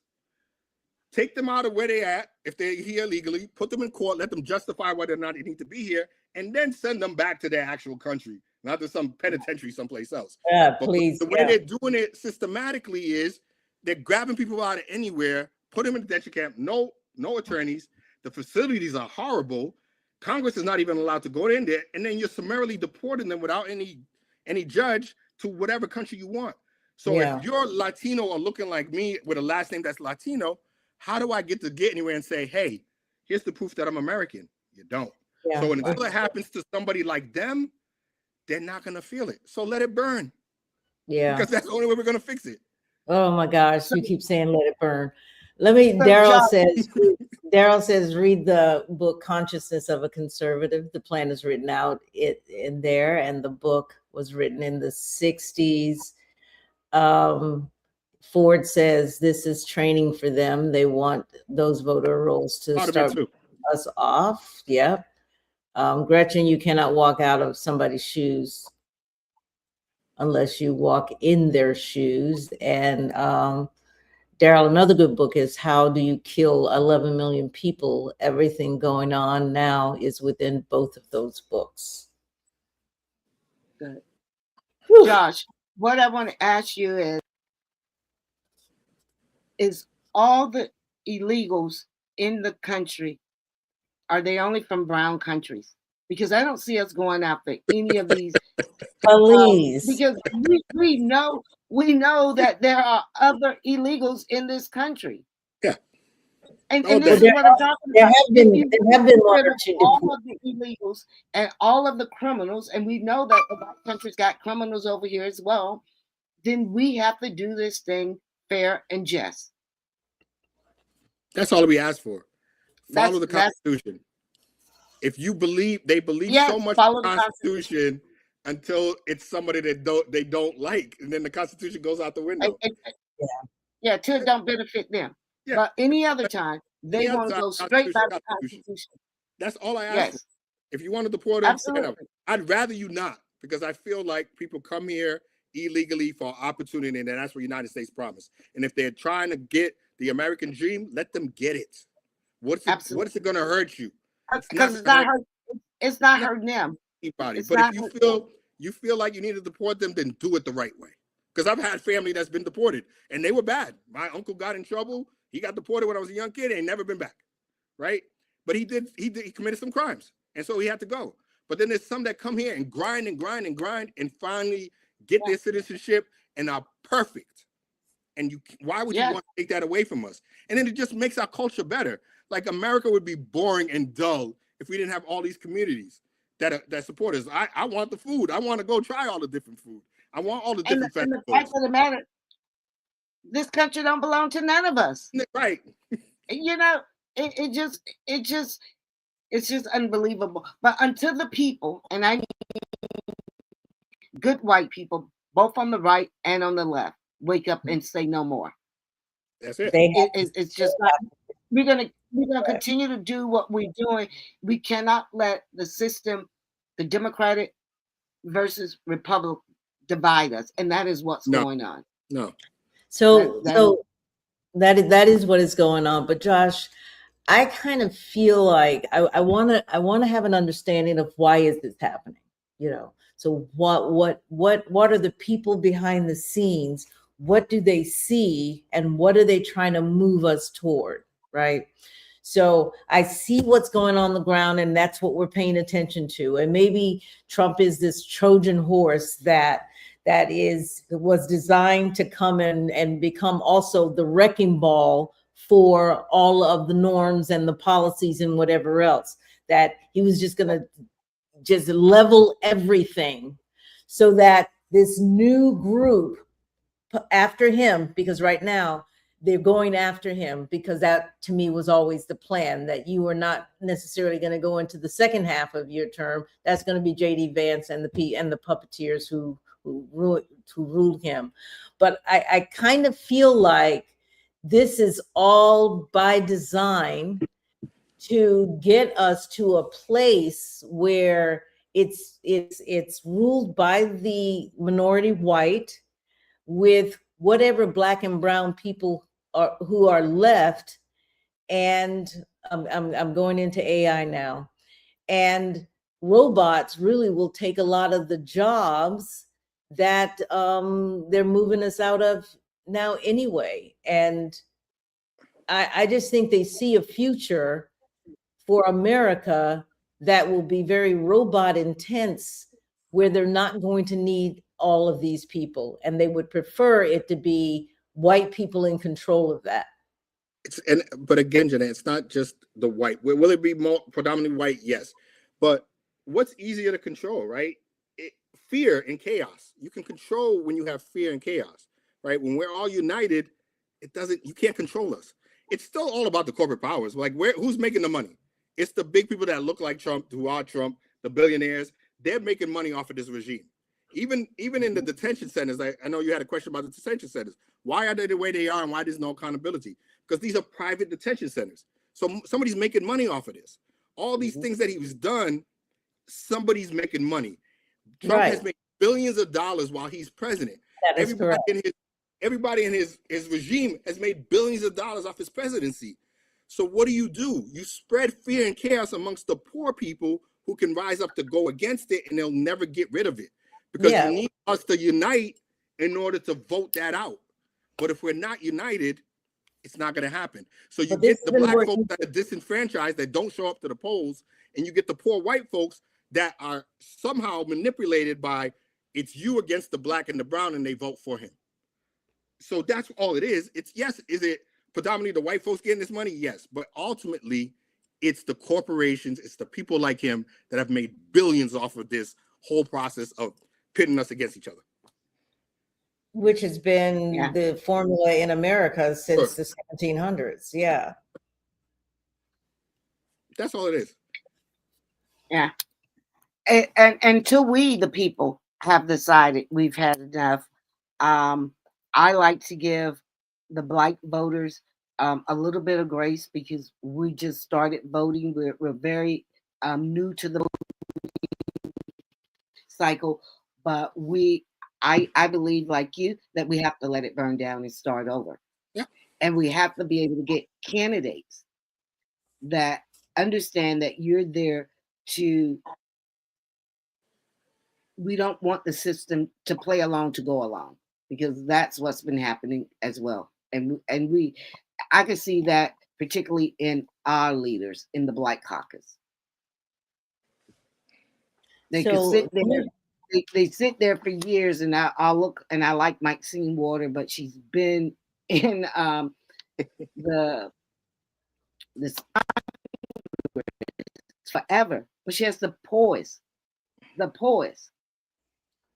Take them out of where they're at, if they're here legally, put them in court, let them justify whether or not they need to be here, and then send them back to their actual country, not to some penitentiary someplace else. Yeah, but please. The way they're doing it systematically is they're grabbing people out of anywhere, put them in a detention camp, no attorneys. The facilities are horrible. Congress is not even allowed to go in there, and then you're summarily deporting them without any judge to whatever country you want. So if you're Latino or looking like me with a last name that's Latino, how do I get anywhere and say, hey, here's the proof that I'm American? You don't. Yeah. So until it happens to somebody like them, they're not going to feel it. So let it burn. Yeah. Because that's the only way we're going to fix it. Oh my gosh. You keep saying let it burn. Daryl says, read the book Consciousness of a Conservative. The plan is written out in there, and the book was written in the 60s. Ford says this is training for them. They want those voter rolls to start us off. Yep. Gretchen, you cannot walk out of somebody's shoes unless you walk in their shoes. And Daryl, another good book is How Do You Kill 11 Million People? Everything going on now is within both of those books. Good. Josh, what I want to ask you is all the illegals in the country, are they only from brown countries? Because I don't see us going after any of these police. Because we know that there are other illegals in this country. Yeah. And this is what I'm talking about. There have been one or two. All of the illegals and all of the criminals, and we know that the black country's got criminals over here as well, then we have to do this thing fair and just. That's all we ask for. Follow the Constitution. If you believe, they believe so much in the Constitution until it's somebody that they don't like, and then the Constitution goes out the window. Yeah, till it don't benefit them. Yeah. But any other time, they want to go straight by the Constitution. That's all I ask for. If you want to deport them, I'd rather you not, because I feel like people come here illegally for opportunity, and that's what the United States promised. And if they're trying to get the American dream, let them get it. What is it going to hurt you? Because it's not hurting them. Anybody. But if you feel like you need to deport them, then do it the right way. Because I've had family that's been deported, and they were bad. My uncle got in trouble. He got deported when I was a young kid and never been back. right? But he committed some crimes, and so he had to go. But then there's some that come here and grind and grind and grind and finally get their citizenship and are perfect. And why would you want to take that away from us? And then it just makes our culture better. Like America would be boring and dull if we didn't have all these communities that support us. I want the food. I want to go try all the different food. I want all the different and festivals. the fact of the matter, this country don't belong to none of us. Right. You know, it's just unbelievable. But until the people, and I need good white people, both on the right and on the left, wake up and say no more. That's it. It's just not. We're gonna continue to do what we're doing. We cannot let the system, the Democratic versus Republic, divide us, and that is what's going on. No. So that is what is going on. But Josh, I kind of feel like I want to have an understanding of why is this happening. You know, so what are the people behind the scenes? What do they see, and what are they trying to move us toward? Right. So I see what's going on the ground, and that's what we're paying attention to. And maybe Trump is this Trojan horse that was designed to come and become also the wrecking ball for all of the norms and the policies and whatever else, that he was just going to just level everything so that this new group after him, because right now they're going after him, because that to me was always the plan, that you are not necessarily going to go into the second half of your term. That's going to be J.D. Vance and the puppeteers who ruled him. But I kind of feel like this is all by design to get us to a place where it's ruled by the minority white, with whatever Black and brown people who are left. And I'm going into AI now, and robots really will take a lot of the jobs that they're moving us out of now anyway. And I just think they see a future for America that will be very robot intense, where they're not going to need all of these people, and they would prefer it to be white people in control of that. But again, Jenna, it's not just the white. Will it be more predominantly white? Yes. But what's easier to control, right? Fear and chaos. You can control when you have fear and chaos, right? When we're all united, you can't control us. It's still all about the corporate powers. Like, who's making the money? It's the big people that look like Trump, who are Trump, the billionaires. They're making money off of this regime. Even in the detention centers, I know you had a question about the detention centers. Why are they the way they are, and why there's no accountability? Because these are private detention centers. So somebody's making money off of this. All these things that he was done, somebody's making money. Trump has made billions of dollars while he's president. That is correct. Everybody in his regime has made billions of dollars off his presidency. So what do? You spread fear and chaos amongst the poor people who can rise up to go against it, and they'll never get rid of it. Because you need us to unite in order to vote that out. But if we're not united, it's not going to happen. So you get the Black folks that are disenfranchised, that don't show up to the polls, and you get the poor white folks that are somehow manipulated by, it's you against the Black and the brown, and they vote for him. So that's all it is. Is it predominantly the white folks getting this money? Yes. But ultimately, it's the corporations, it's the people like him that have made billions off of this whole process of pitting us against each other. Which has been the formula in America since the 1700s. Yeah. That's all it is. Yeah. And until we, the people, have decided we've had enough, I like to give the Black voters a little bit of grace, because we just started voting. We're very new to the cycle, but I believe, like you, that we have to let it burn down and start over. Yeah. And we have to be able to get candidates that understand that you're there to, we don't want the system to play along to go along, because that's what's been happening as well. And I can see that particularly in our leaders in the Black Caucus. They could sit there. They sit there for years, and I'll look, and I like Maxine Waters, but she's been in the forever. But she has the poise,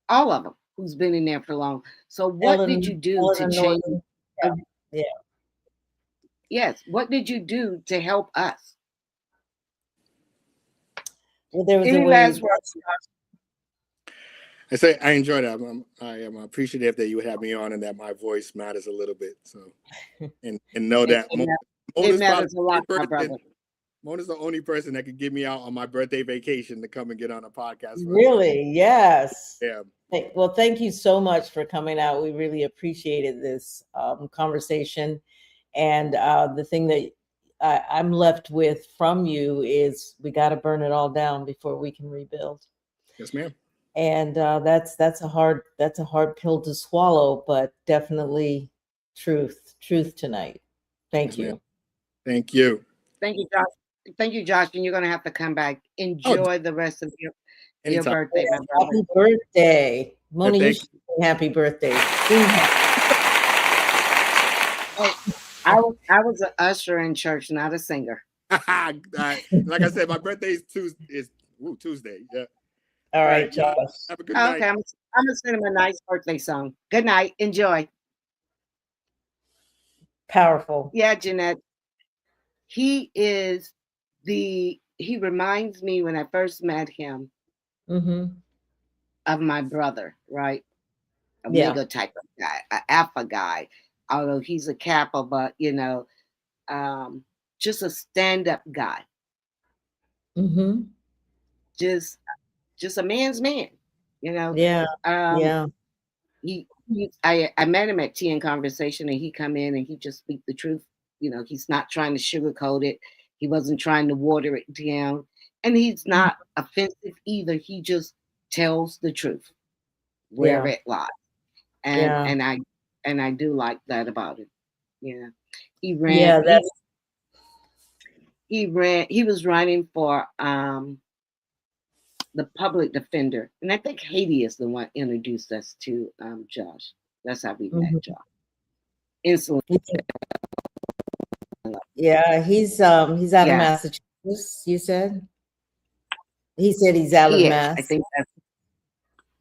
all of them who's been in there for long. So what did you do to change? Yeah. Yes. What did you do to help us? Well, there was Any a way. last words? I say I enjoyed it. I am appreciative that you would have me on and that my voice matters a little bit. So, and know that it matters a lot, my brother. Mona's the only person that could get me out on my birthday vacation to come and get on a podcast. Really? Yes. Yeah. Well, thank you so much for coming out. We really appreciated this conversation. And the thing that I'm left with from you is we got to burn it all down before we can rebuild. Yes, ma'am. And that's a hard pill to swallow, but definitely truth tonight. Thank you. Ma'am. Thank you. Thank you, Josh. Thank you, Josh. And you're going to have to come back. Enjoy the rest of your birthday, my brother. Happy birthday. Mona, you should say happy birthday. I was an usher in church, not a singer. Like I said, my birthday is Tuesday. Yeah. All right, Josh. Have a good night. Okay, I'm going to send him a nice birthday song. Good night. Enjoy. Powerful. Yeah, Jeanette. He reminds me when I first met him of my brother, right? A mega type of guy, an alpha guy. Although he's a Kappa, but just a stand-up guy. Just a man's man, Yeah. I met him at Tea and Conversation, and he come in and he just speak the truth. He's not trying to sugarcoat it. He wasn't trying to water it down, and he's not offensive either. He just tells the truth where it lies, and I do like that about him. Yeah, he ran. Yeah, he was running for the public defender, and I think Haiti is the one introduced us to Josh. That's how we met Josh. Instantly. Yeah, he's out of Massachusetts. You said. He said he's out of Mass. I think that's.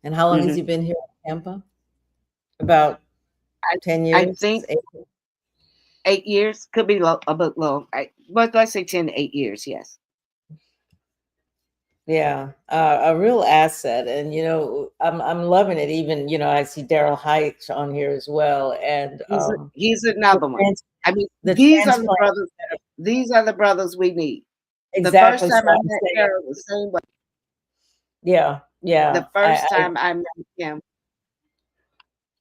And how long has he been here in Tampa? About 10 years. I think 8 years. Could be a bit low. What do I say? 10 to 8 years. Yes. Yeah, a real asset, and I'm loving it. Even I see Daryl Hite on here as well, and he's another one. I mean, these are the brothers. These are the brothers we need. Exactly. The first time I met Daryl, the same way. Yeah. The first time I met him.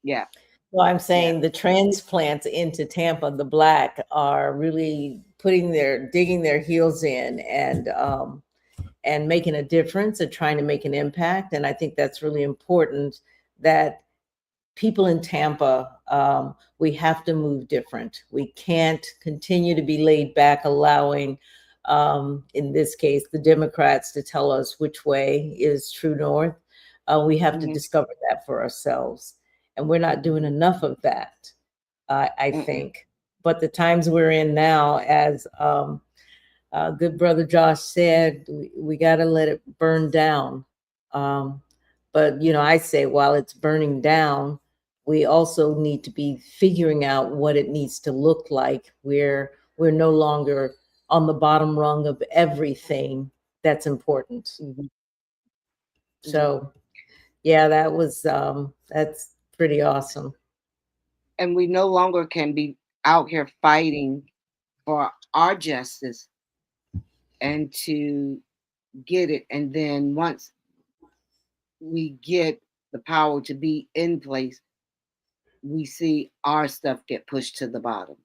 Yeah. Well, I'm saying the transplants into Tampa, the Black, are really digging their heels in and making a difference and trying to make an impact. And I think that's really important that people in Tampa, we have to move different. We can't continue to be laid back, allowing, in this case, the Democrats to tell us which way is true north. We have to discover that for ourselves. And we're not doing enough of that, I think. But the times we're in now, as good brother Josh said, we got to let it burn down. But, I say while it's burning down, we also need to be figuring out what it needs to look like. We're no longer on the bottom rung of everything that's important. So, yeah, that's pretty awesome. And we no longer can be out here fighting for our justice and to get it. And then once we get the power to be in place, we see our stuff get pushed to the bottom.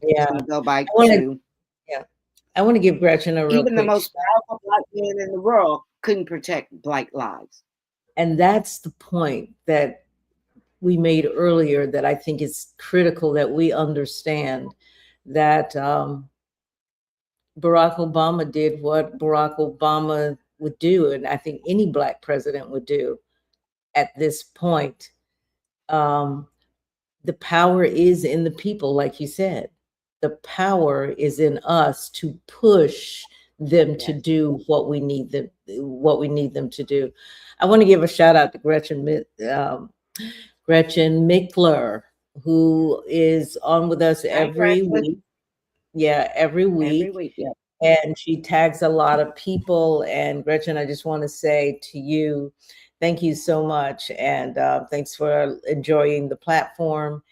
Yeah. Go back I want to give Gretchen a real even the most powerful Black man in the world couldn't protect Black lives. And that's the point, that we made earlier that I think is critical that we understand that Barack Obama did what Barack Obama would do, and I think any Black president would do at this point. Um, the power is in the people, like you said. The power is in us to push them to do what we need them to do. I want to give a shout out to Gretchen Mickler, who is on with us every week. Yeah, every week. Every week, yeah. And she tags a lot of people. And Gretchen, I just want to say to you, thank you so much. And thanks for enjoying the platform.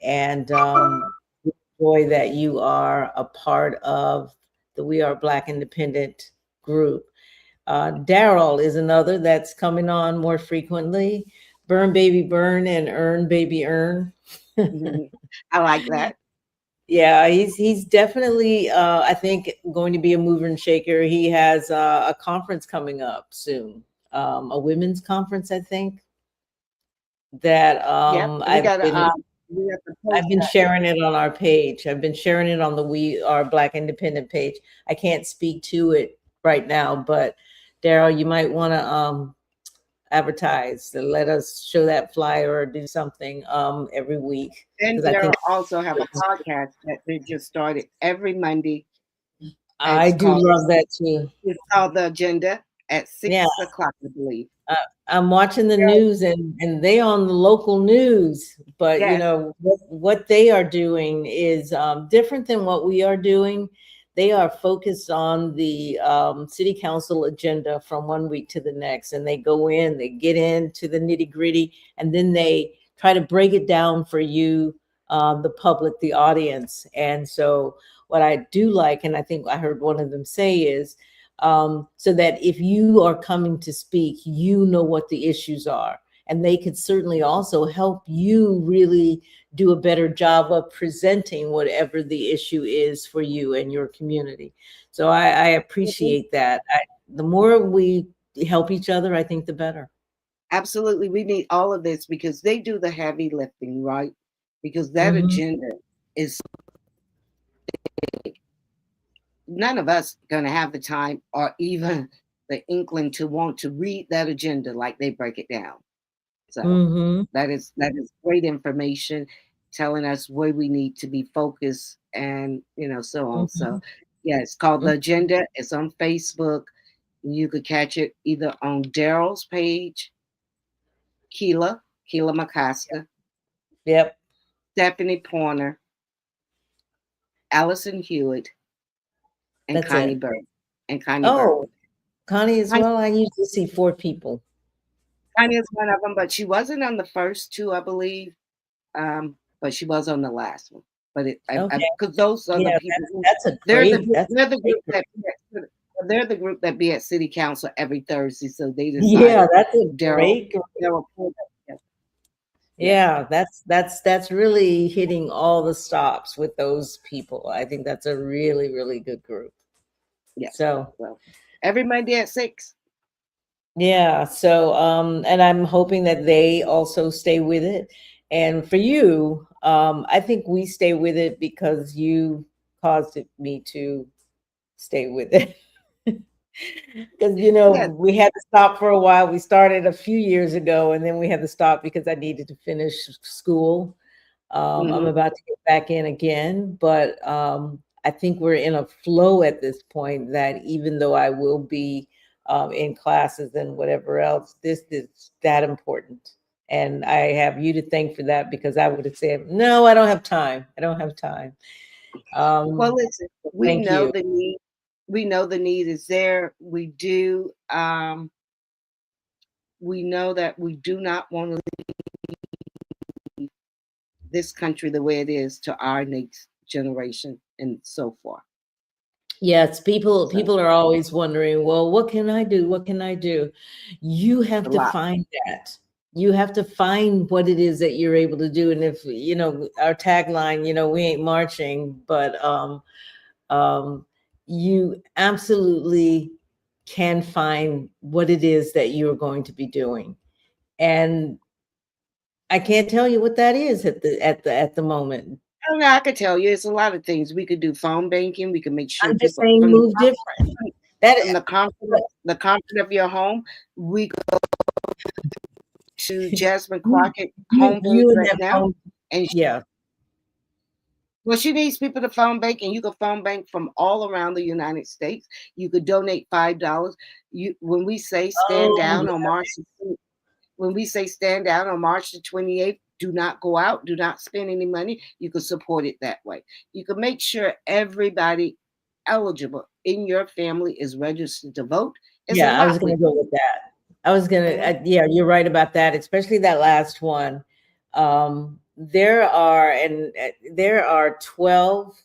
And joy that you are a part of the We Are Black Independent group. Daryl is another that's coming on more frequently. Burn Baby Burn and Earn Baby Earn. I like that. Yeah, he's definitely I think going to be a mover and shaker. He has a conference coming up soon, a women's conference, I think. That I've been sharing it on our page. I've been sharing it on the We Are Black Independent page. I can't speak to it right now, but Daryl, you might want to advertise to let us show that flyer or do something every week. And Daryl also have a podcast that they just started every Monday. I do love that too. It's called The Agenda at 6 o'clock, I believe. I'm watching the news and they on the local news, but you know what they are doing is different than what we are doing. They are focused on the city council agenda from one week to the next, and they go in, they get into the nitty gritty, and then they try to break it down for you, the public, the audience. And so what I do like, and I think I heard one of them say is, so that if you are coming to speak, you know what the issues are. And they could certainly also help you really do a better job of presenting whatever the issue is for you and your community. So I appreciate that. The more we help each other, I think the better. Absolutely. We need all of this because they do the heavy lifting, right? Because that agenda is none of us going to have the time or even the inkling to want to read that agenda like they break it down. So that is great information, telling us where we need to be focused and so on. So yeah, it's called The Agenda. It's on Facebook. You could catch it either on Daryl's page, Keela McCosker. Yep. Stephanie Porner, Allison Hewitt, and Connie Bird. And Connie Bird. Connie as well. I usually see 4 people. Connie is one of them, but she wasn't on the first 2, I believe. But she was on the last one. But because those are the people. They're the group that be at City Council every Thursday. So they decided. That's a great group. Yeah, that's really hitting all the stops with those people. I think that's a really, really good group. Yeah. So every Monday at 6. Yeah. So and I'm hoping that they also stay with it. And for you, I think we stay with it because you caused me to stay with it. Because we had to stop for a while. We started a few years ago, and then we had to stop because I needed to finish school. I'm about to get back in again, but I think we're in a flow at this point that even though I will be in classes and whatever else, this is that important. And I have you to thank for that, because I would have said, no, I don't have time. I don't have time. Well, listen, we know the need. We know the need is there. We do. We know that we do not want to leave this country the way it is to our next generation and so forth. Yes, people are always wondering, well, what can I do? What can I do? You have to find that. You have to find what it is that you're able to do. And if, our tagline, we ain't marching, but you absolutely can find what it is that you're going to be doing. And I can't tell you what that is at the moment. I don't know, I could tell you, it's a lot of things. We could do phone banking. We can make sure I'm just people saying from move different. That the comfort of your home. We go to Jasmine Crockett you homepage and right that now, phone, and yeah. well, she needs people to phone bank, and you can phone bank from all around the United States. You could donate $5. When we say stand Oh, down yeah. on March, when we say stand down on March the 28th, do not go out, do not spend any money. You can support it that way. You can make sure everybody eligible in your family is registered to vote. It's a Yeah, I was lot. going to go with that. I was going to, yeah, you're right about that, especially that last one. There are 12,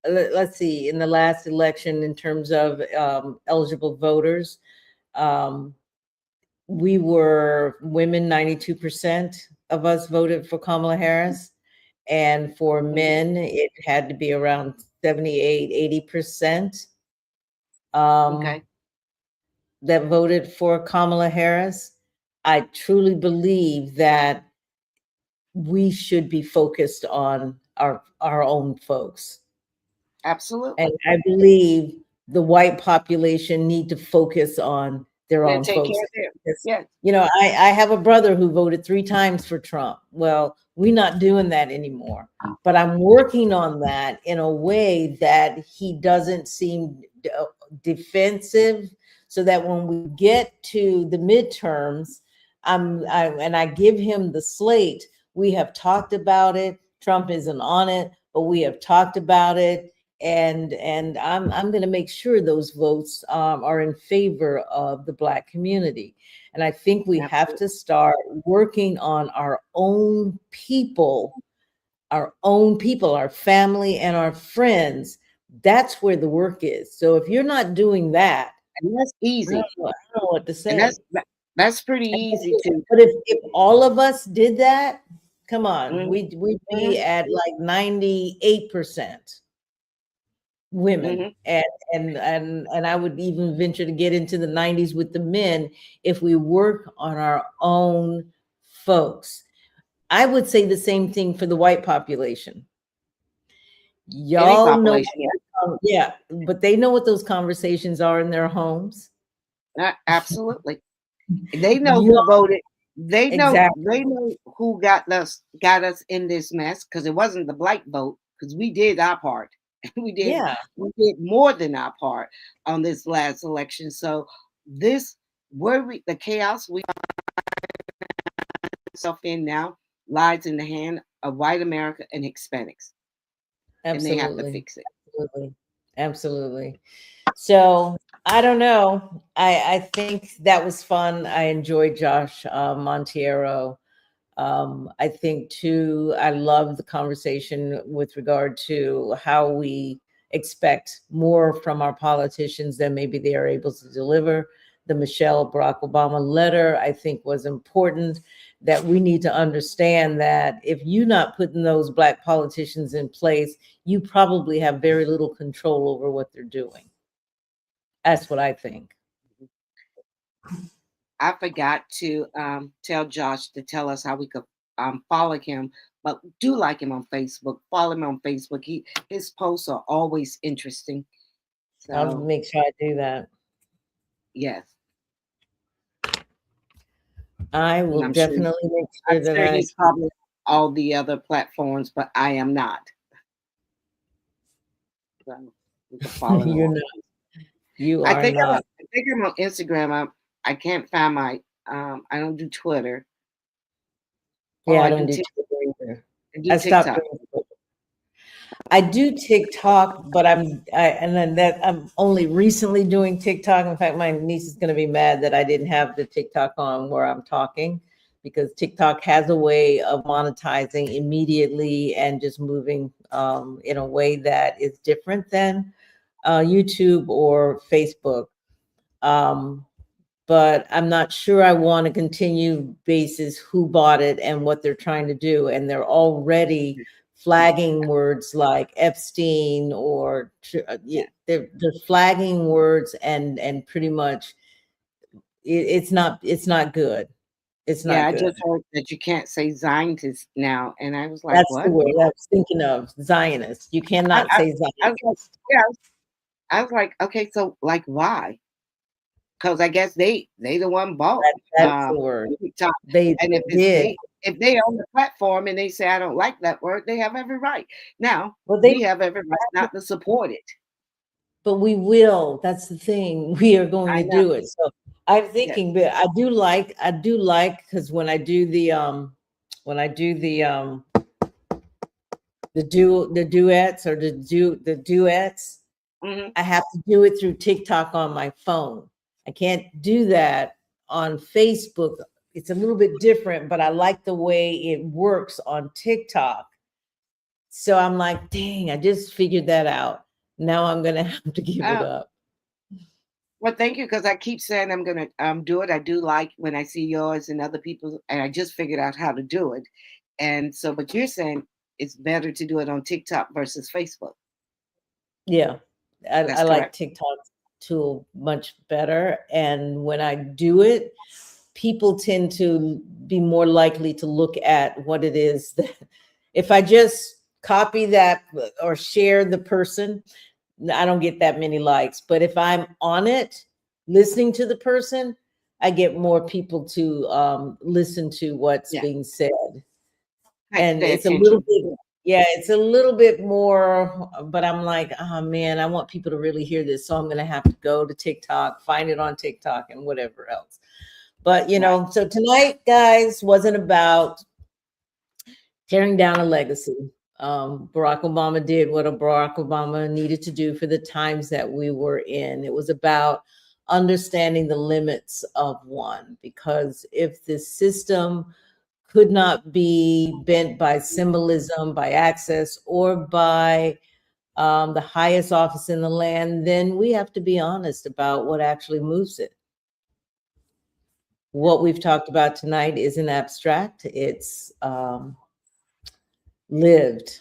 let's see, in the last election in terms of eligible voters. We were women, 92% of us voted for Kamala Harris. And for men, it had to be around 78, 80%. Okay. That voted for Kamala Harris. I truly believe that we should be focused on our own folks. Absolutely. And I believe the white population need to focus on their Yeah, own take folks. care of them. Because, Yes. you know, I have a brother who voted 3 times for Trump. Well, we're not doing that anymore. But I'm working on that in a way that he doesn't seem defensive, so that when we get to the midterms, I give him the slate. We have talked about it. Trump isn't on it, but we have talked about it. And I'm going to make sure those votes are in favor of the Black community. And I think we have to start working on our own people, our family, and our friends. That's where the work is. So if you're not doing that, and that's easy. I don't know what to say. And that's pretty easy too. But if all of us did that, come on, we'd be at like 98% women, and I would even venture to get into the 90s with the men if we work on our own folks. I would say the same thing for the white population. Y'all know, yeah, but they know what those conversations are in their homes. Absolutely. They know who voted. They know They know who got us in this mess, because it wasn't the Black vote, because we did our part. we did more than our part on this last election. So the chaos we find ourselves in now lies in the hand of white America and Hispanics. Absolutely. And they have to fix it. Absolutely. So I don't know. I think that was fun. I enjoyed Josh Montiero. I think too, I love the conversation with regard to how we expect more from our politicians than maybe they are able to deliver. The Michelle Barack Obama letter, I think, was important, that we need to understand that if you're not putting those Black politicians in place, you probably have very little control over what they're doing. That's what I think. I forgot to tell Josh to tell us how we could follow him, but do like him on Facebook. Follow him on Facebook. His posts are always interesting. So, I'll make sure I do that. Yes. I will definitely make sure that he's probably all the other platforms, but I am not. So we can follow him. You're not. You are not. I think I'm on Instagram. I can't find my I don't do Twitter. Yeah, I don't do Twitter either. I stopped doing Twitter. I do TikTok, but I'm only recently doing TikTok. In fact, my niece is going to be mad that I didn't have the TikTok on where I'm talking, because TikTok has a way of monetizing immediately and just moving in a way that is different than YouTube or Facebook. But I'm not sure I want to continue basis who bought it and what they're trying to do. And they're already flagging words like Epstein, or they're flagging words, and pretty much it's not good. It's Yeah, not I good. just heard that you can't say Zionist now, and I was like, That's what? the word I was thinking of, Zionist. You cannot say I was like, Zionist. yeah, I was like, okay, so like why? Because I guess they the one bought That's the word. TikTok. They And did. if they own the platform and they say I don't like that word, they have every right. Now Well, they we have every right not to support it. but we will. That's the thing. We are going I to know. do it. So I'm Yes. thinking, but I do like, because when I do the duets or the duets, Mhm. I have to do it through TikTok on my phone. I can't do that on Facebook. It's a little bit different, but I like the way it works on TikTok. So I'm like, dang, I just figured that out. Now I'm gonna have to give it Oh, up. well, thank you, because I keep saying I'm gonna do it. I do like when I see yours and other people, and I just figured out how to do it. And so, but you're saying it's better to do it on TikTok versus Facebook. Yeah, I That's like correct. TikTok tool much better. And when I do it, people tend to be more likely to look at what it is that if I just copy that or share the person, I don't get that many likes. But if I'm on it, listening to the person, I get more people to listen to what's Yeah. being said. Like And pay it's a little attention. bit, yeah, it's a little bit more, but I'm like, oh man, I want people to really hear this. So I'm going to have to go to TikTok, find it on TikTok and whatever else. But, you know, so tonight, guys, wasn't about tearing down a legacy. Barack Obama did what a Barack Obama needed to do for the times that we were in. It was about understanding the limits of one, because if the system could not be bent by symbolism, by access, or by the highest office in the land, then we have to be honest about what actually moves it. What we've talked about tonight isn't abstract, it's lived.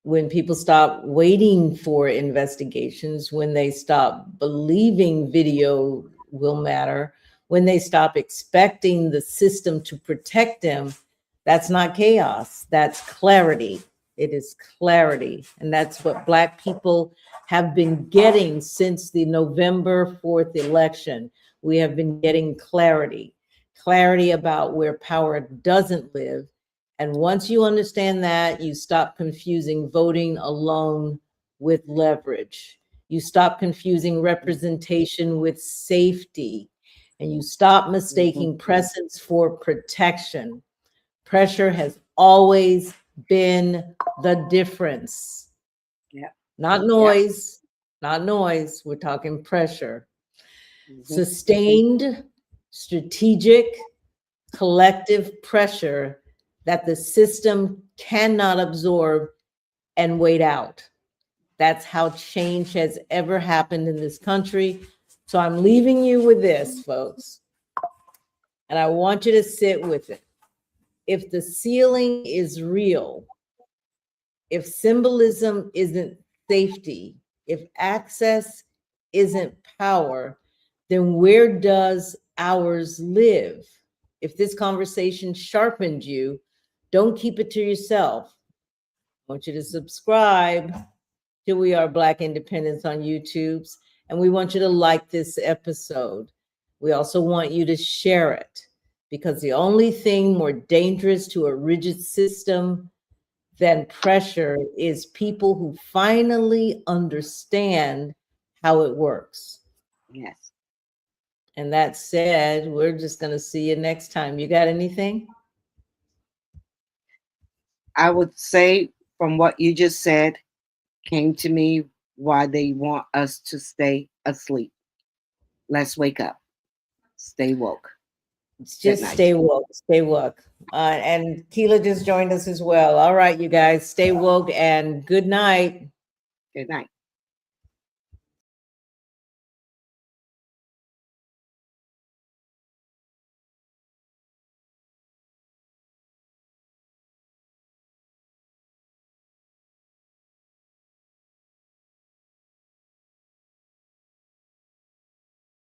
When people stop waiting for investigations, when they stop believing video will matter, when they stop expecting the system to protect them, that's not chaos, that's clarity. It is clarity. And that's what Black people have been getting since the November 4th election. We have been getting clarity, clarity about where power doesn't live. And once you understand that, you stop confusing voting alone with leverage. You stop confusing representation with safety. And you stop mistaking presence for protection. Pressure has always been the difference. Yeah. Not noise, not noise. We're talking pressure. Sustained, strategic, collective pressure that the system cannot absorb and wait out. That's how change has ever happened in this country. So I'm leaving you with this, folks. And I want you to sit with it. If the ceiling is real, if symbolism isn't safety, if access isn't power, then where does ours live? If this conversation sharpened you, don't keep it to yourself. I want you to subscribe to We Are Black Independents on YouTube, and we want you to like this episode. We also want you to share it, because the only thing more dangerous to a rigid system than pressure is people who finally understand how it works. Yes. And that said, we're just going to see you next time. You got anything? I would say from what you just said came to me why they want us to stay asleep. Let's wake up. Stay woke. Just stay woke, stay woke. And Keela just joined us as well. All right, you guys, stay woke and good night. Good night.